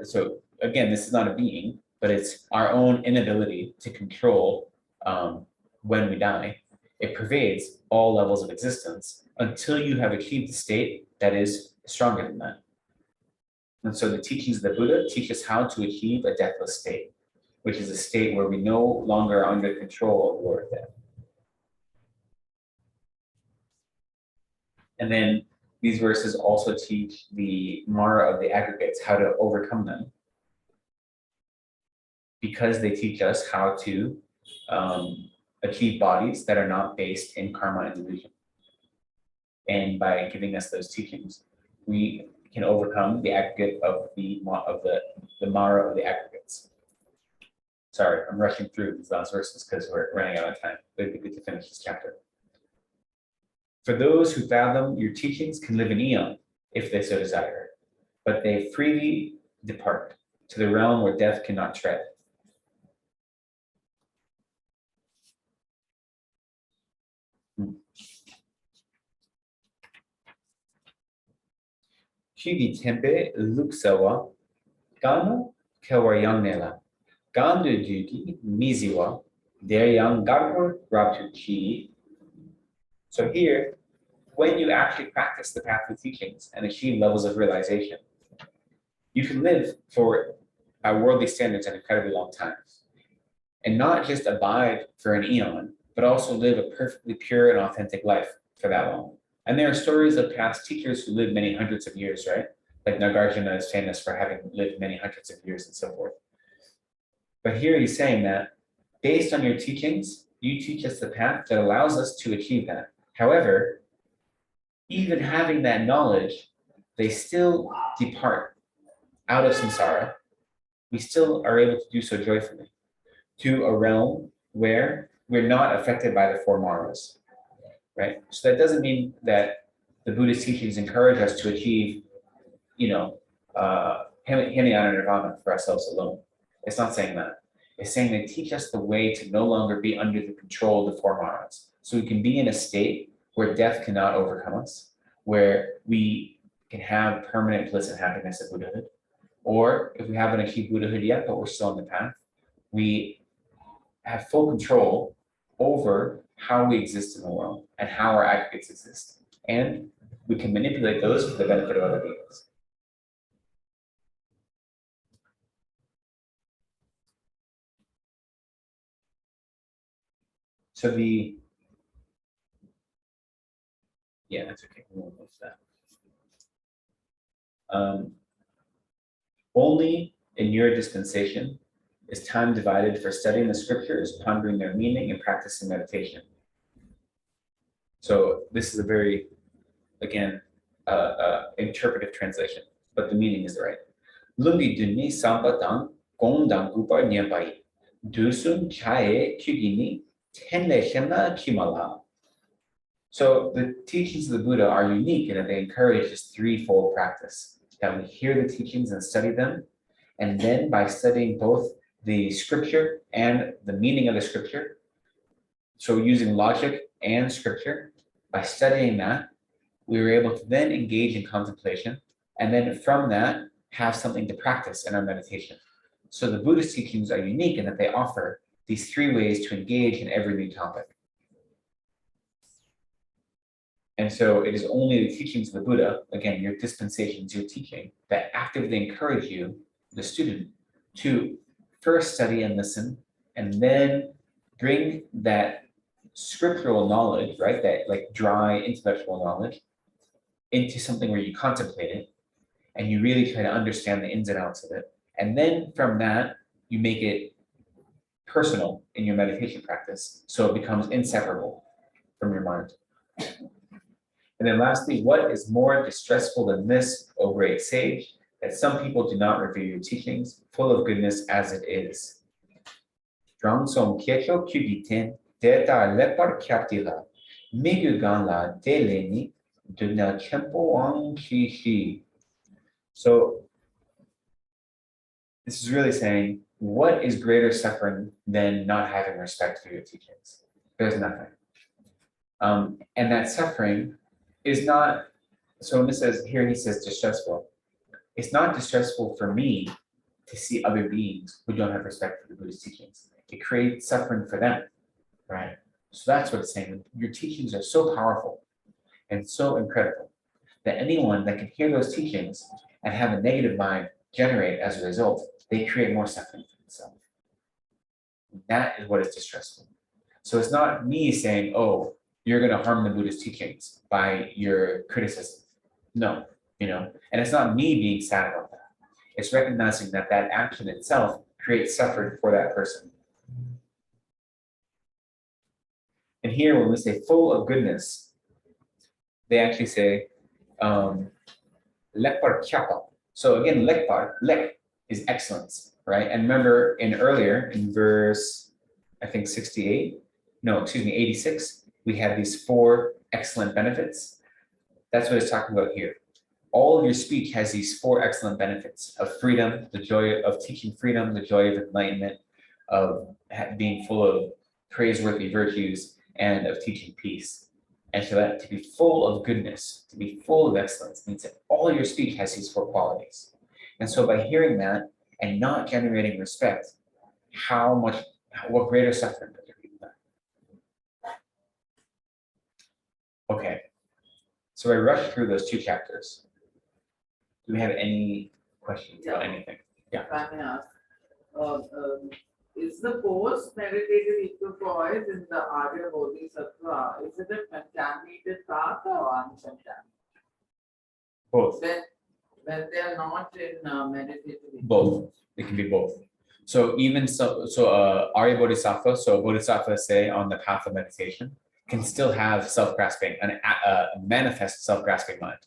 so again, this is not a being, but it's our own inability to control when we die. It pervades all levels of existence until you have achieved a state that is stronger than that. And so the teachings of the Buddha teach us how to achieve a deathless state, which is a state where we no longer are under control of the Lord of Death. And then these verses also teach the Mara of the aggregates, how to overcome them, because they teach us how to achieve bodies that are not based in karma and delusion. And by giving us those teachings, we can overcome the aggregate of the Mara of the aggregates. Sorry, I'm rushing through these last verses because we're running out of time, but it'd be good to finish this chapter. For those who fathom your teachings can live an eon, if they so desire, but they freely depart to the realm where death cannot tread. Chibi tempe luksawa, gana kawayangnela, gandu jugi miziwa, deryang gabur rabtu chi. So here, when you actually practice the path of teachings and achieve levels of realization, you can live for worldly standards an incredibly long time. And not just abide for an eon, but also live a perfectly pure and authentic life for that long. And there are stories of past teachers who lived many hundreds of years, right? Like Nagarjuna is famous for having lived many hundreds of years and so forth. But here he's saying that based on your teachings, you teach us the path that allows us to achieve that. However, even having that knowledge, they still depart out of samsara. We still are able to do so joyfully to a realm where we're not affected by the four maras, right? So that doesn't mean that the Buddhist teachings encourage us to achieve, Hinayana Nirvana for ourselves alone. It's not saying that. It's saying they teach us the way to no longer be under the control of the four maras. So we can be in a state where death cannot overcome us, where we can have permanent bliss and happiness of Buddhahood. Or if we haven't achieved Buddhahood yet, but we're still on the path, we have full control over how we exist in the world and how our aggregates exist. And we can manipulate those for the benefit of other beings. So that's okay. We'll move that. Only in your dispensation is time divided for studying the scriptures, pondering their meaning, and practicing meditation. So this is a very, again, interpretive translation, but the meaning is right. Lumbi duni sampatang gongdang upar nyabai dusum chae kugini tenle shemna kimala. So the teachings of the Buddha are unique in that they encourage this threefold practice, that we hear the teachings and study them, And then by studying both the scripture and the meaning of the scripture, so using logic and scripture, by studying that, we were able to then engage in contemplation, and then from that, have something to practice in our meditation. So the Buddhist teachings are unique in that they offer these 3 ways to engage in every new topic. And so it is only the teachings of the Buddha, again, your dispensations, your teaching, that actively encourage you, the student, to first study and listen, and then bring that scriptural knowledge, right, that like dry intellectual knowledge, into something where you contemplate it, and you really try to understand the ins and outs of it. And then from that, you make it personal in your meditation practice, so it becomes inseparable from your mind. And then lastly, what is more distressful than this, O great sage, that some people do not revere your teachings, full of goodness as it is. Drang som kyecho kyugiten, deta lepar kyatila, migu ganla deleni, duna chempo wang shi shi. So this is really saying, what is greater suffering than not having respect for your teachings? There's nothing. And that suffering is not, so when it says, here he says distressful, it's not distressful for me to see other beings who don't have respect for the Buddhist teachings. It creates suffering for them, right? So that's what it's saying. Your teachings are so powerful and so incredible that anyone that can hear those teachings and have a negative mind generate as a result, they create more suffering for themselves. That is what is distressful. So it's not me saying, oh, you're going to harm the Buddhist teachings by your criticism. No, and it's not me being sad about that. It's recognizing that that action itself creates suffering for that person. And here, when we say full of goodness, they actually say lekpar kyapa. So again, lek is excellence, right? And remember in verse, I think 86, we have these 4 excellent benefits. That's what it's talking about here. All of your speech has these 4 excellent benefits of freedom, the joy of teaching freedom, the joy of enlightenment, of being full of praiseworthy virtues, and of teaching peace. And so that to be full of goodness, to be full of excellence, means that all your speech has these 4 qualities. And so by hearing that and not generating respect, what greater suffering does it be that? Okay, so I rushed through those 2 chapters. Do we have any questions about anything? Yeah. If I may ask, is the post-meditative equipoise in the Arya Bodhisattva, is it a contaminated path or uncontaminated? Both. When they are not in meditative equipoise? Both. It can be both. So even Arya Bodhisattva, so Bodhisattva say on the path of meditation, can still have self-grasping and manifest self-grasping mind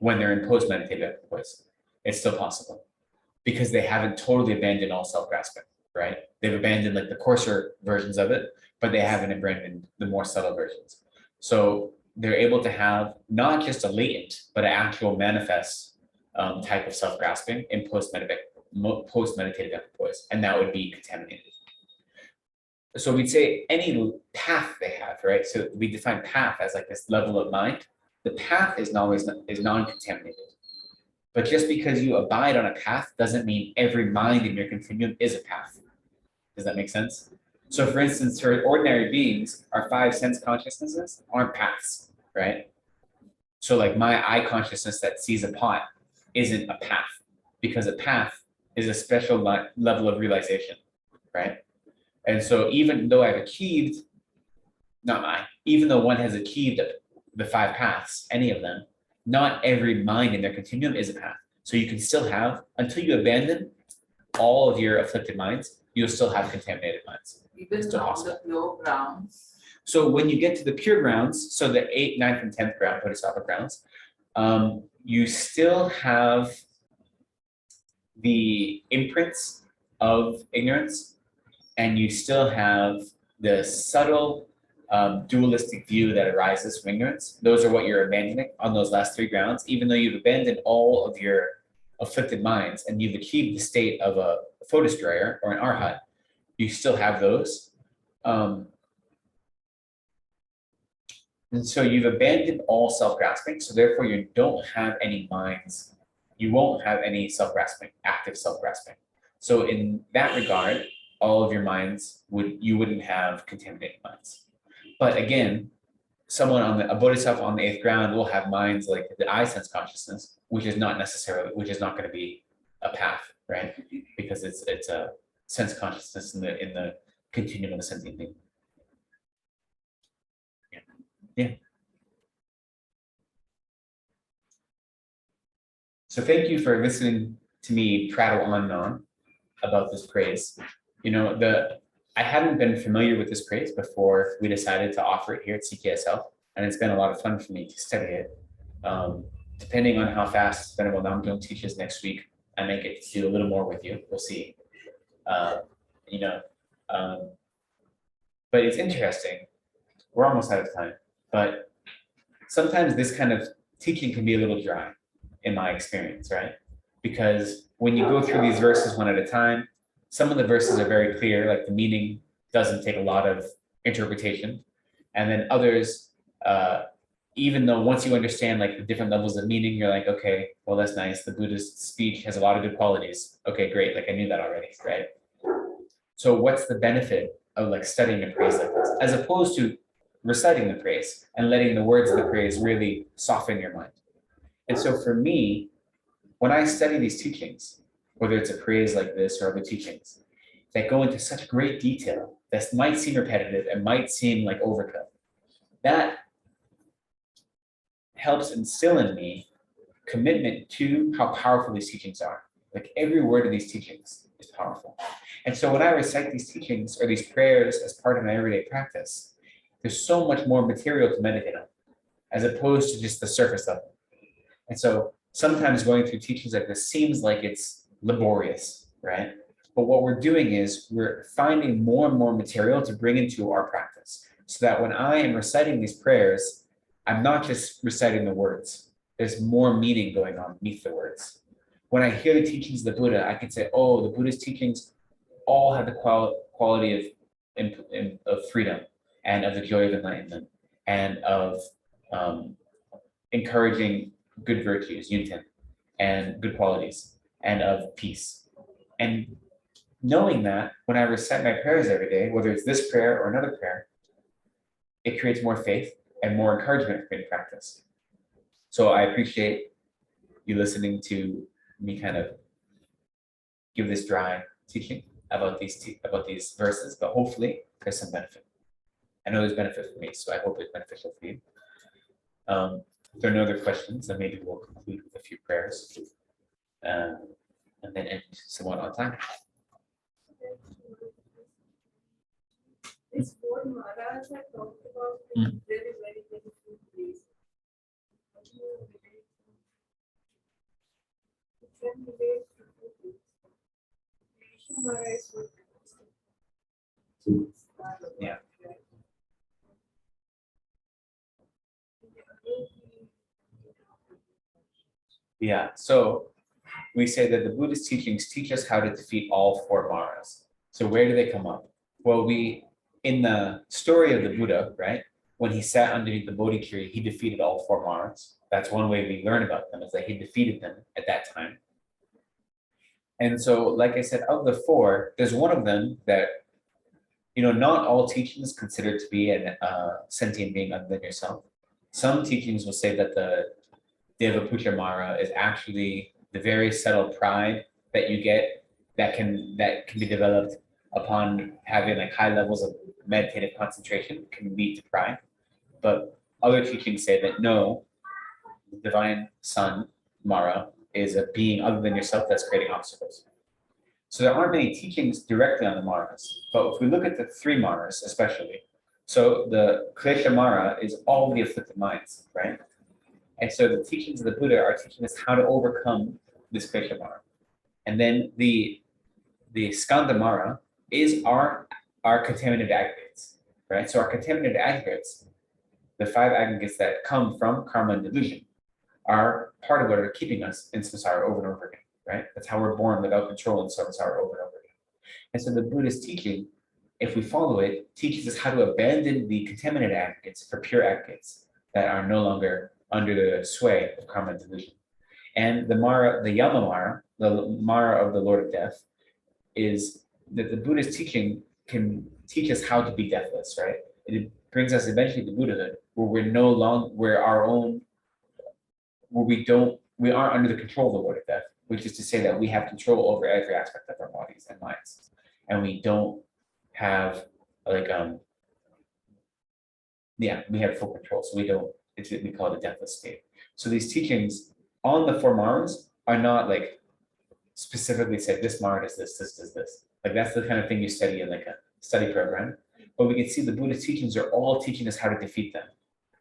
when they're in post-meditative equipoise. It's still possible because they haven't totally abandoned all self-grasping, right? They've abandoned like the coarser versions of it, but they haven't abandoned the more subtle versions. So they're able to have not just a latent, but an actual manifest type of self-grasping in post-meditative equipoise, and that would be contaminated. So we'd say any path they have, right? So we define path as like this level of mind. The path is non-contaminated. But just because you abide on a path doesn't mean every mind in your continuum is a path. Does that make sense? So for instance, for ordinary beings, our 5 sense consciousnesses aren't paths, right? So like my eye consciousness that sees a pot isn't a path, because a path is a special level of realization, right? And so even though I've achieved, even though one has achieved the 5 paths, any of them, not every mind in their continuum is a path. So you can still have, until you abandon all of your afflicted minds, you'll still have contaminated minds. Even on the pure grounds. So when you get to the pure grounds, so the 8th, 9th, and 10th ground, Bodhisattva grounds, you still have the imprints of ignorance, and you still have the subtle dualistic view that arises from ignorance. Those are what you're abandoning on those last 3 grounds, even though you've abandoned all of your afflicted minds and you've achieved the state of a foe destroyer or an arhat, you still have those. And so you've abandoned all self-grasping, so therefore you don't have any minds. You won't have any self-grasping, active self-grasping. So in that regard, all of your minds you wouldn't have contaminated minds. But again, a bodhisattva on the 8th ground will have minds like the I sense consciousness, which is not going to be a path, right? Because it's a sense consciousness in the continuum of the sentient being. Yeah. So thank you for listening to me prattle on and on about this praise. I hadn't been familiar with this praise before we decided to offer it here at CKSL, and it's been a lot of fun for me to study it. Depending on how fast Venerable Namgyong teaches next week, I may get to do a little more with you. We'll see. But it's interesting. We're almost out of time, but sometimes this kind of teaching can be a little dry in my experience, right? Because when you go through these verses one at a time, some of the verses are very clear, like the meaning doesn't take a lot of interpretation. And then others, even though once you understand like the different levels of meaning, you're like, okay, well, that's nice. The Buddhist speech has a lot of good qualities. Okay, great. Like I knew that already, right? So what's the benefit of like studying a praise like this, as opposed to reciting the praise and letting the words of the praise really soften your mind? And so for me, when I study these teachings, whether it's a praise like this or other teachings that go into such great detail that might seem repetitive and might seem like overkill, that helps instill in me commitment to how powerful these teachings are. Like every word of these teachings is powerful. And so when I recite these teachings or these prayers as part of my everyday practice, there's so much more material to meditate on, as opposed to just the surface level. And so sometimes going through teachings like this seems like it's laborious, right? But what we're doing is we're finding more and more material to bring into our practice, so that when I am reciting these prayers, I'm not just reciting the words. There's more meaning going on beneath the words. When I hear the teachings of the Buddha, I can say, oh, the Buddhist teachings all have the quality of freedom and of the joy of enlightenment and of encouraging good virtues, yunten, and good qualities, and of peace. And knowing that when I recite my prayers every day, whether it's this prayer or another prayer, it creates more faith and more encouragement for me to practice. So I appreciate you listening to me kind of give this dry teaching about these verses, but hopefully there's some benefit. I know there's benefit for me, so I hope it's beneficial for you. If there are no other questions, then maybe we'll conclude with a few prayers and then end somewhat on time. This word Maharaj had talked about in very, very beautiful place. How do you relate? You can relate to two things. Krishna Maharaj would Yeah. Yeah, so we say that the Buddhist teachings teach us how to defeat all 4 maras. So where do they come up? Well, in the story of the Buddha, right, when he sat underneath the Bodhi tree, he defeated all 4 maras. That's one way we learn about them, is that he defeated them at that time. And so, like I said, of the 4, there's one of them that, not all teachings considered to be a sentient being other than yourself. Some teachings will say that the Devaputra Mara is actually the very subtle pride that you get that can be developed upon having like high levels of meditative concentration, can lead to pride. But other teachings say that no, the divine son, Mara, is a being other than yourself that's creating obstacles. So there aren't many teachings directly on the Maras, but if we look at the 3 Maras especially, so the Klesha Mara is all the afflicted minds, right? And so the teachings of the Buddha are teaching us how to overcome this Klesha Mara. And then the Skandha Mara is our contaminated aggregates, right? So our contaminated aggregates, the 5 aggregates that come from karma and delusion, are part of what are keeping us in samsara over and over again. right? That's how we're born without control and samsara over and over again. And so the Buddhist teaching, if we follow it, teaches us how to abandon the contaminated aggregates for pure aggregates that are no longer under the sway of karma and delusion. And the Mara, the Yama Mara, the Mara of the Lord of Death, is that the Buddhist teaching can teach us how to be deathless, right? It brings us eventually to Buddhahood, where we're no longer, where our own, where we aren't under the control of the Lord of Death, which is to say that we have control over every aspect of our bodies and minds. And we don't have like, we have full control. So we don't, we call it a deathless state. So these teachings on the four Maras are not like specifically said, this Mara does this, this does this. Like that's the kind of thing you study in like a study program. But we can see the Buddhist teachings are all teaching us how to defeat them.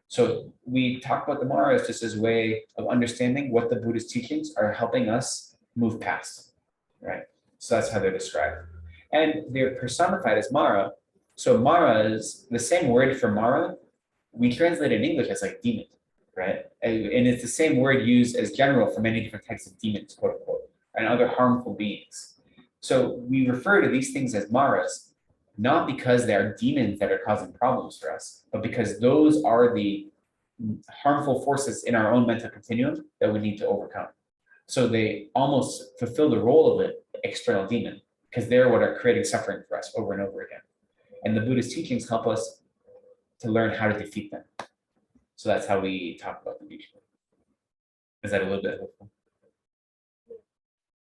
So we talk about the Maras just as a way of understanding what the Buddhist teachings are helping us move past, right? So that's how they're described. And they're personified as Mara. So Mara is the same word for Mara. We translate it in English as like demon, right? And it's the same word used as general for many different types of demons, quote unquote, and other harmful beings. So we refer to these things as Maras, not because they are demons that are causing problems for us, but because those are the harmful forces in our own mental continuum that we need to overcome. So they almost fulfill the role of an external demon because they're what are creating suffering for us over and over again. And the Buddhist teachings help us to learn how to defeat them. So that's how we talk about them usually. Is that a little bit helpful?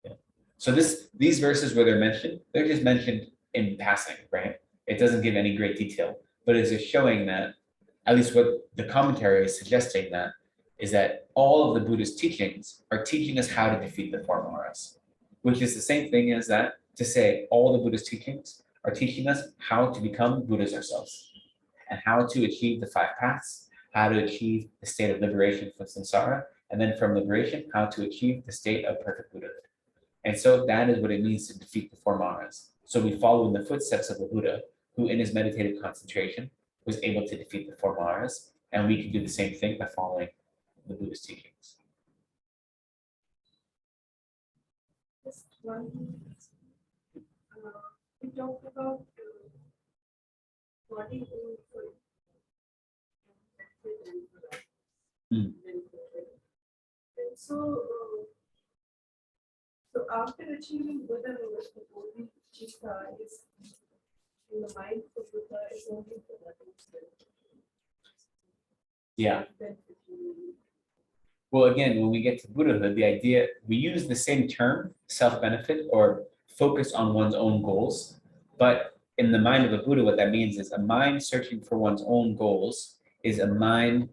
Yeah. So these verses where they're mentioned, they're just mentioned in passing, right? It doesn't give any great detail, but it's just showing that, at least what the commentary is suggesting that, is that all of the Buddhist teachings are teaching us how to defeat the four Maras, which is the same thing as that to say all the Buddhist teachings are teaching us how to become Buddhas ourselves and how to achieve the five paths, how to achieve the state of liberation from samsara, and then from liberation, how to achieve the state of perfect Buddhahood. And so that is what it means to defeat the four Maras. So we follow in the footsteps of the Buddha, who in his meditative concentration was able to defeat the four Maras, and we can do the same thing by following the Buddhist teachings. Just one, we talked about body being full. Mm. And so after achieving Buddha, the Bodhicitta is in the mind for Buddha is only for that itself. Yeah. Well, again, when we get to Buddhahood, the idea, we use the same term, self-benefit or focus on one's own goals. But in the mind of a Buddha, what that means is a mind searching for one's own goals is a mind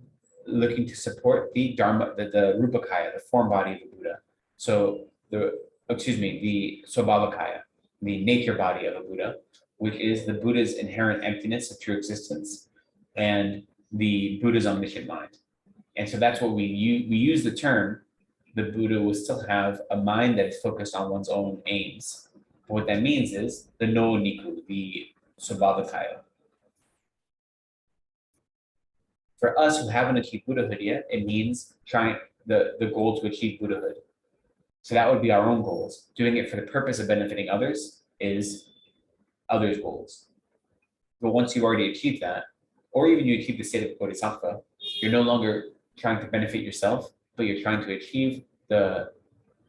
looking to support the Dharma, the Rupakaya, the form body of the Buddha. So the Svabhavakaya, the nature body of a Buddha, which is the Buddha's inherent emptiness of true existence and the Buddha's omniscient mind. And so that's what we use the term, the Buddha will still have a mind that is focused on one's own aims. But what that means is the no niku, the Svabhavakaya. For us who haven't achieved Buddhahood yet, it means trying the goal to achieve Buddhahood. So that would be our own goals. Doing it for the purpose of benefiting others is others' goals. But once you've already achieved that, or even you achieve the state of Bodhisattva, you're no longer trying to benefit yourself, but you're trying to achieve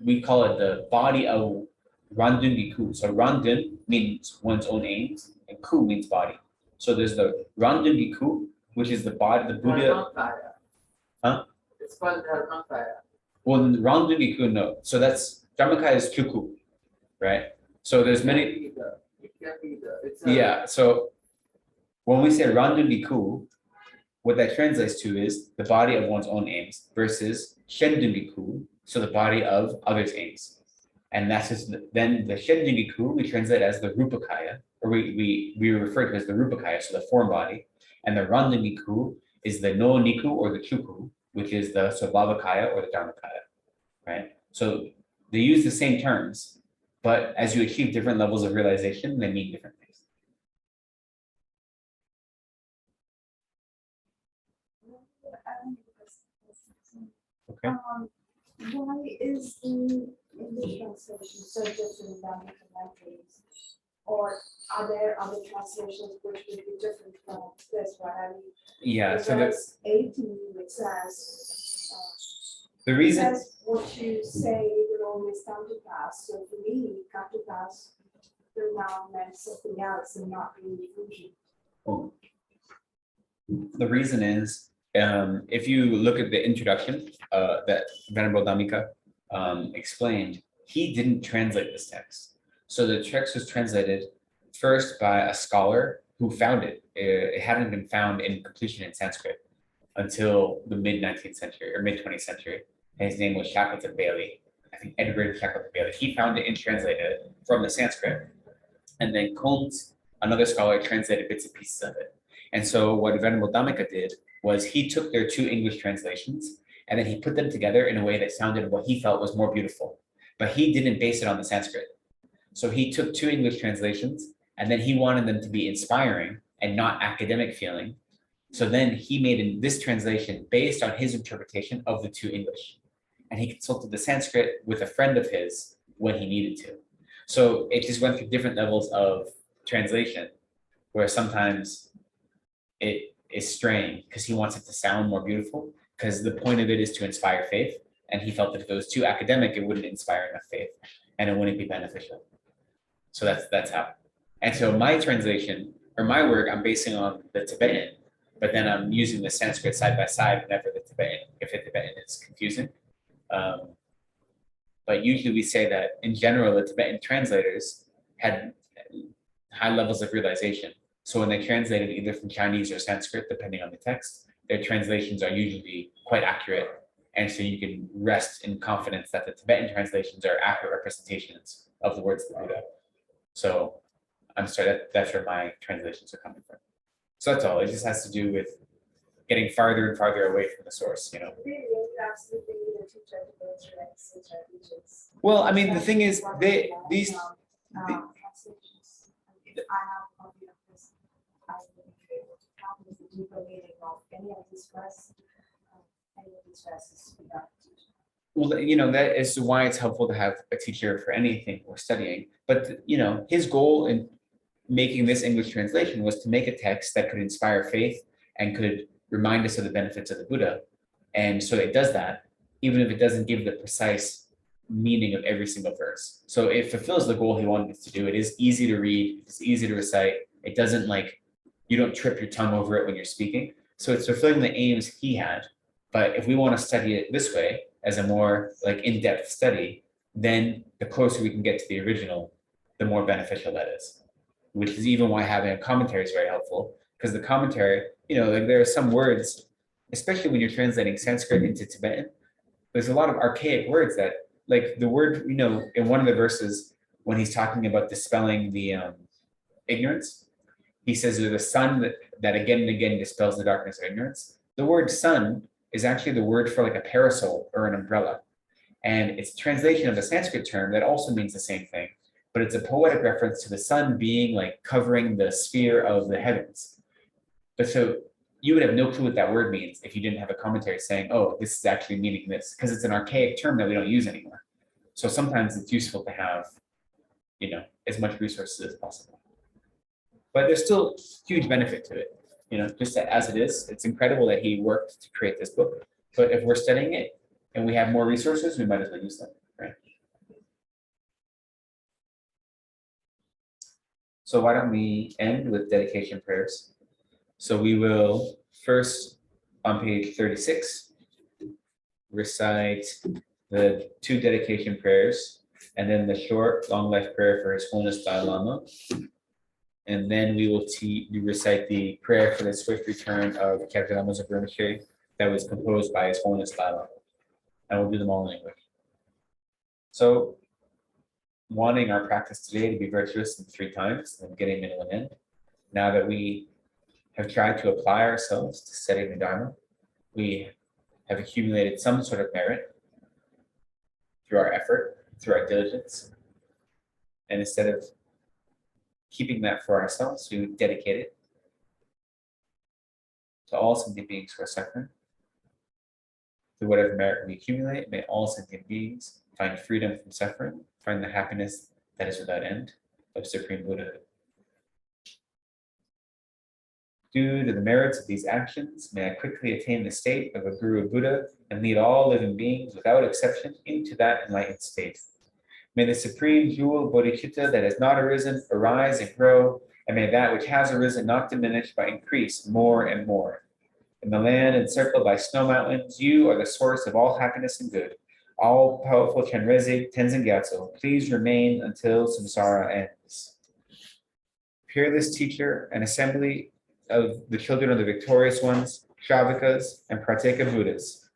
we call it the body of Randun Giku. So Randun means one's own aims, and Ku means body. So there's the Randun Giku, which is the body, the Buddha. Dharmakaya. Huh? It's called Dharmakaya. Well, Randun Giku, no. So that's, Dharmakaya is Kyuku, right? So there's many. It can be Yeah, so when we say Randun Giku, what that translates to is the body of one's own aims versus Shendungiku, so the body of others' aims. And that's just, then the Shendungiku we translate as the Rupakaya, or we refer to as the Rupakaya, so the form body. And the Randungiku is the no Niku or the Chuku, which is the Svabhavakaya or the Dharmakaya, right? So they use the same terms, but as you achieve different levels of realization, they mean different things. Why is the English translation, such as in Dharma commentaries? Or are there other translations which would be different from this one? I mean, Yeah, in so verse 18, it says, the it reason, says what you say will always come to pass. So for me, come to pass will now meant something else and not really fusion. the reason is, if you look at the introduction that Venerable Dhammika explained, he didn't translate this text. So the text was translated first by a scholar who found it. It hadn't been found in completion in Sanskrit until the mid 19th century or mid 20th century. And his name was Shackleton Bailey. I think Edward Shackleton Bailey. He found it and translated it from the Sanskrit. And then Kuntz, another scholar, translated bits and pieces of it. And so what Venerable Dhammika did was he took their two English translations and then he put them together in a way that sounded what he felt was more beautiful. But he didn't base it on the Sanskrit. So he took two English translations and then he wanted them to be inspiring and not academic feeling. So then he made this translation based on his interpretation of the two English. And he consulted the Sanskrit with a friend of his when he needed to. So it just went through different levels of translation, where sometimes it is straying because he wants it to sound more beautiful, because the point of it is to inspire faith. And he felt that if it was too academic, it wouldn't inspire enough faith and it wouldn't be beneficial. So that's how. And so my translation or my work, I'm basing on the Tibetan, but then I'm using the Sanskrit side by side whenever the Tibetan, if the Tibetan is confusing. But usually we say that in general, the Tibetan translators had high levels of realization. So when they translated either from Chinese or Sanskrit, depending on the text, their translations are usually quite accurate. And so you can rest in confidence that the Tibetan translations are accurate representations of the words of the Buddha. So I'm sorry, that's where my translations are coming from. So that's all. It just has to do with getting farther and farther away from the source, you know. Really, absolutely need a teacher to go through like Sutra teachings. Well, I mean, the thing is, these Translations. If I have a copy of this, I will be able to come with the deeper meaning of any of these verses, without teaching. well, you know, that is why it's helpful to have a teacher for anything we're studying. But, you know, his goal in making this English translation was to make a text that could inspire faith and could remind us of the benefits of the Buddha. And so it does that, even if it doesn't give the precise meaning of every single verse. So it fulfills the goal he wanted it to do. It is easy to read, it's easy to recite. It doesn't you don't trip your tongue over it when you're speaking. So it's fulfilling the aims he had. But if we want to study it this way, as a more in-depth study, then the closer we can get to the original, the more beneficial that is. Which is even why having a commentary is very helpful, because the commentary, you know, there are some words, especially when you're translating Sanskrit into Tibetan, there's a lot of archaic words that, the word, you know, in one of the verses, when he's talking about dispelling the ignorance, he says there's a sun that again and again dispels the darkness of ignorance. The word sun is actually the word for a parasol or an umbrella. And it's a translation of a Sanskrit term that also means the same thing, but it's a poetic reference to the sun being covering the sphere of the heavens. But so you would have no clue what that word means if you didn't have a commentary saying, oh, this is actually meaning this, because it's an archaic term that we don't use anymore. So sometimes it's useful to have, you know, as much resources as possible. But there's still huge benefit to it, you know, just as it is. It's incredible that he worked to create this book. But if we're studying it and we have more resources, we might as well use them, right? So why don't we end with dedication prayers? So we will first, on page 36, recite the 2 dedication prayers, and then the short, long life prayer for His Holiness Dalai Lama. And then we will recite the prayer for the swift return of Captain Lamas of Rinpoche that was composed by His Holiness Dalai Lama. And we'll do them all in English. So, wanting our practice today to be virtuous in 3 times, and getting middle and end, now that we have tried to apply ourselves to studying the Dharma, we have accumulated some sort of merit through our effort, through our diligence. And instead of keeping that for ourselves, we would dedicate it to all sentient beings who are suffering. Through whatever merit we accumulate, may all sentient beings find freedom from suffering, find the happiness that is without end of Supreme Buddhahood. Due to the merits of these actions, may I quickly attain the state of a Guru Buddha and lead all living beings without exception into that enlightened state. May the supreme jewel bodhicitta that has not arisen arise and grow, and may that which has arisen not diminish but increase more and more. In the land encircled by snow mountains, you are the source of all happiness and good. All powerful Chenrezig Tenzin Gyatso, please remain until samsara ends. Peerless teacher and assembly of the children of the victorious ones, Shavakas and Pratyeka Buddhas,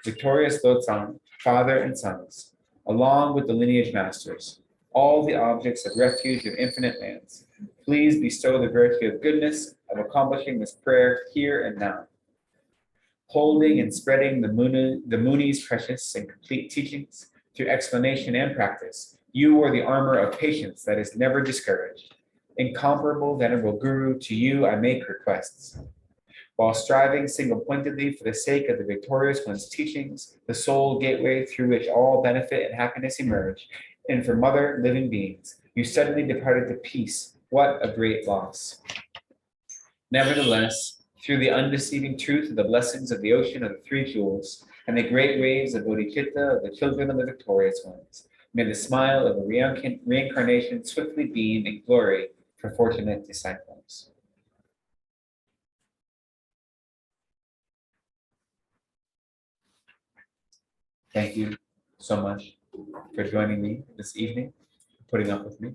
victorious Lotsan, father and sons, along with the lineage masters, all the objects of refuge of infinite lands, please bestow the virtue of goodness of accomplishing this prayer here and now. Holding and spreading the Muni's precious and complete teachings through explanation and practice, you are the armor of patience that is never discouraged. Incomparable venerable Guru, to you I make requests. While striving single-pointedly for the sake of the victorious one's teachings, the sole gateway through which all benefit and happiness emerge, and for mother living beings, you suddenly departed to peace. What a great loss. Nevertheless, through the undeceiving truth of the blessings of the ocean of the three jewels, and the great waves of bodhicitta of the children of the victorious ones, may the smile of a reincarnation swiftly beam in glory for fortunate disciples. Thank you so much for joining me this evening, putting up with me.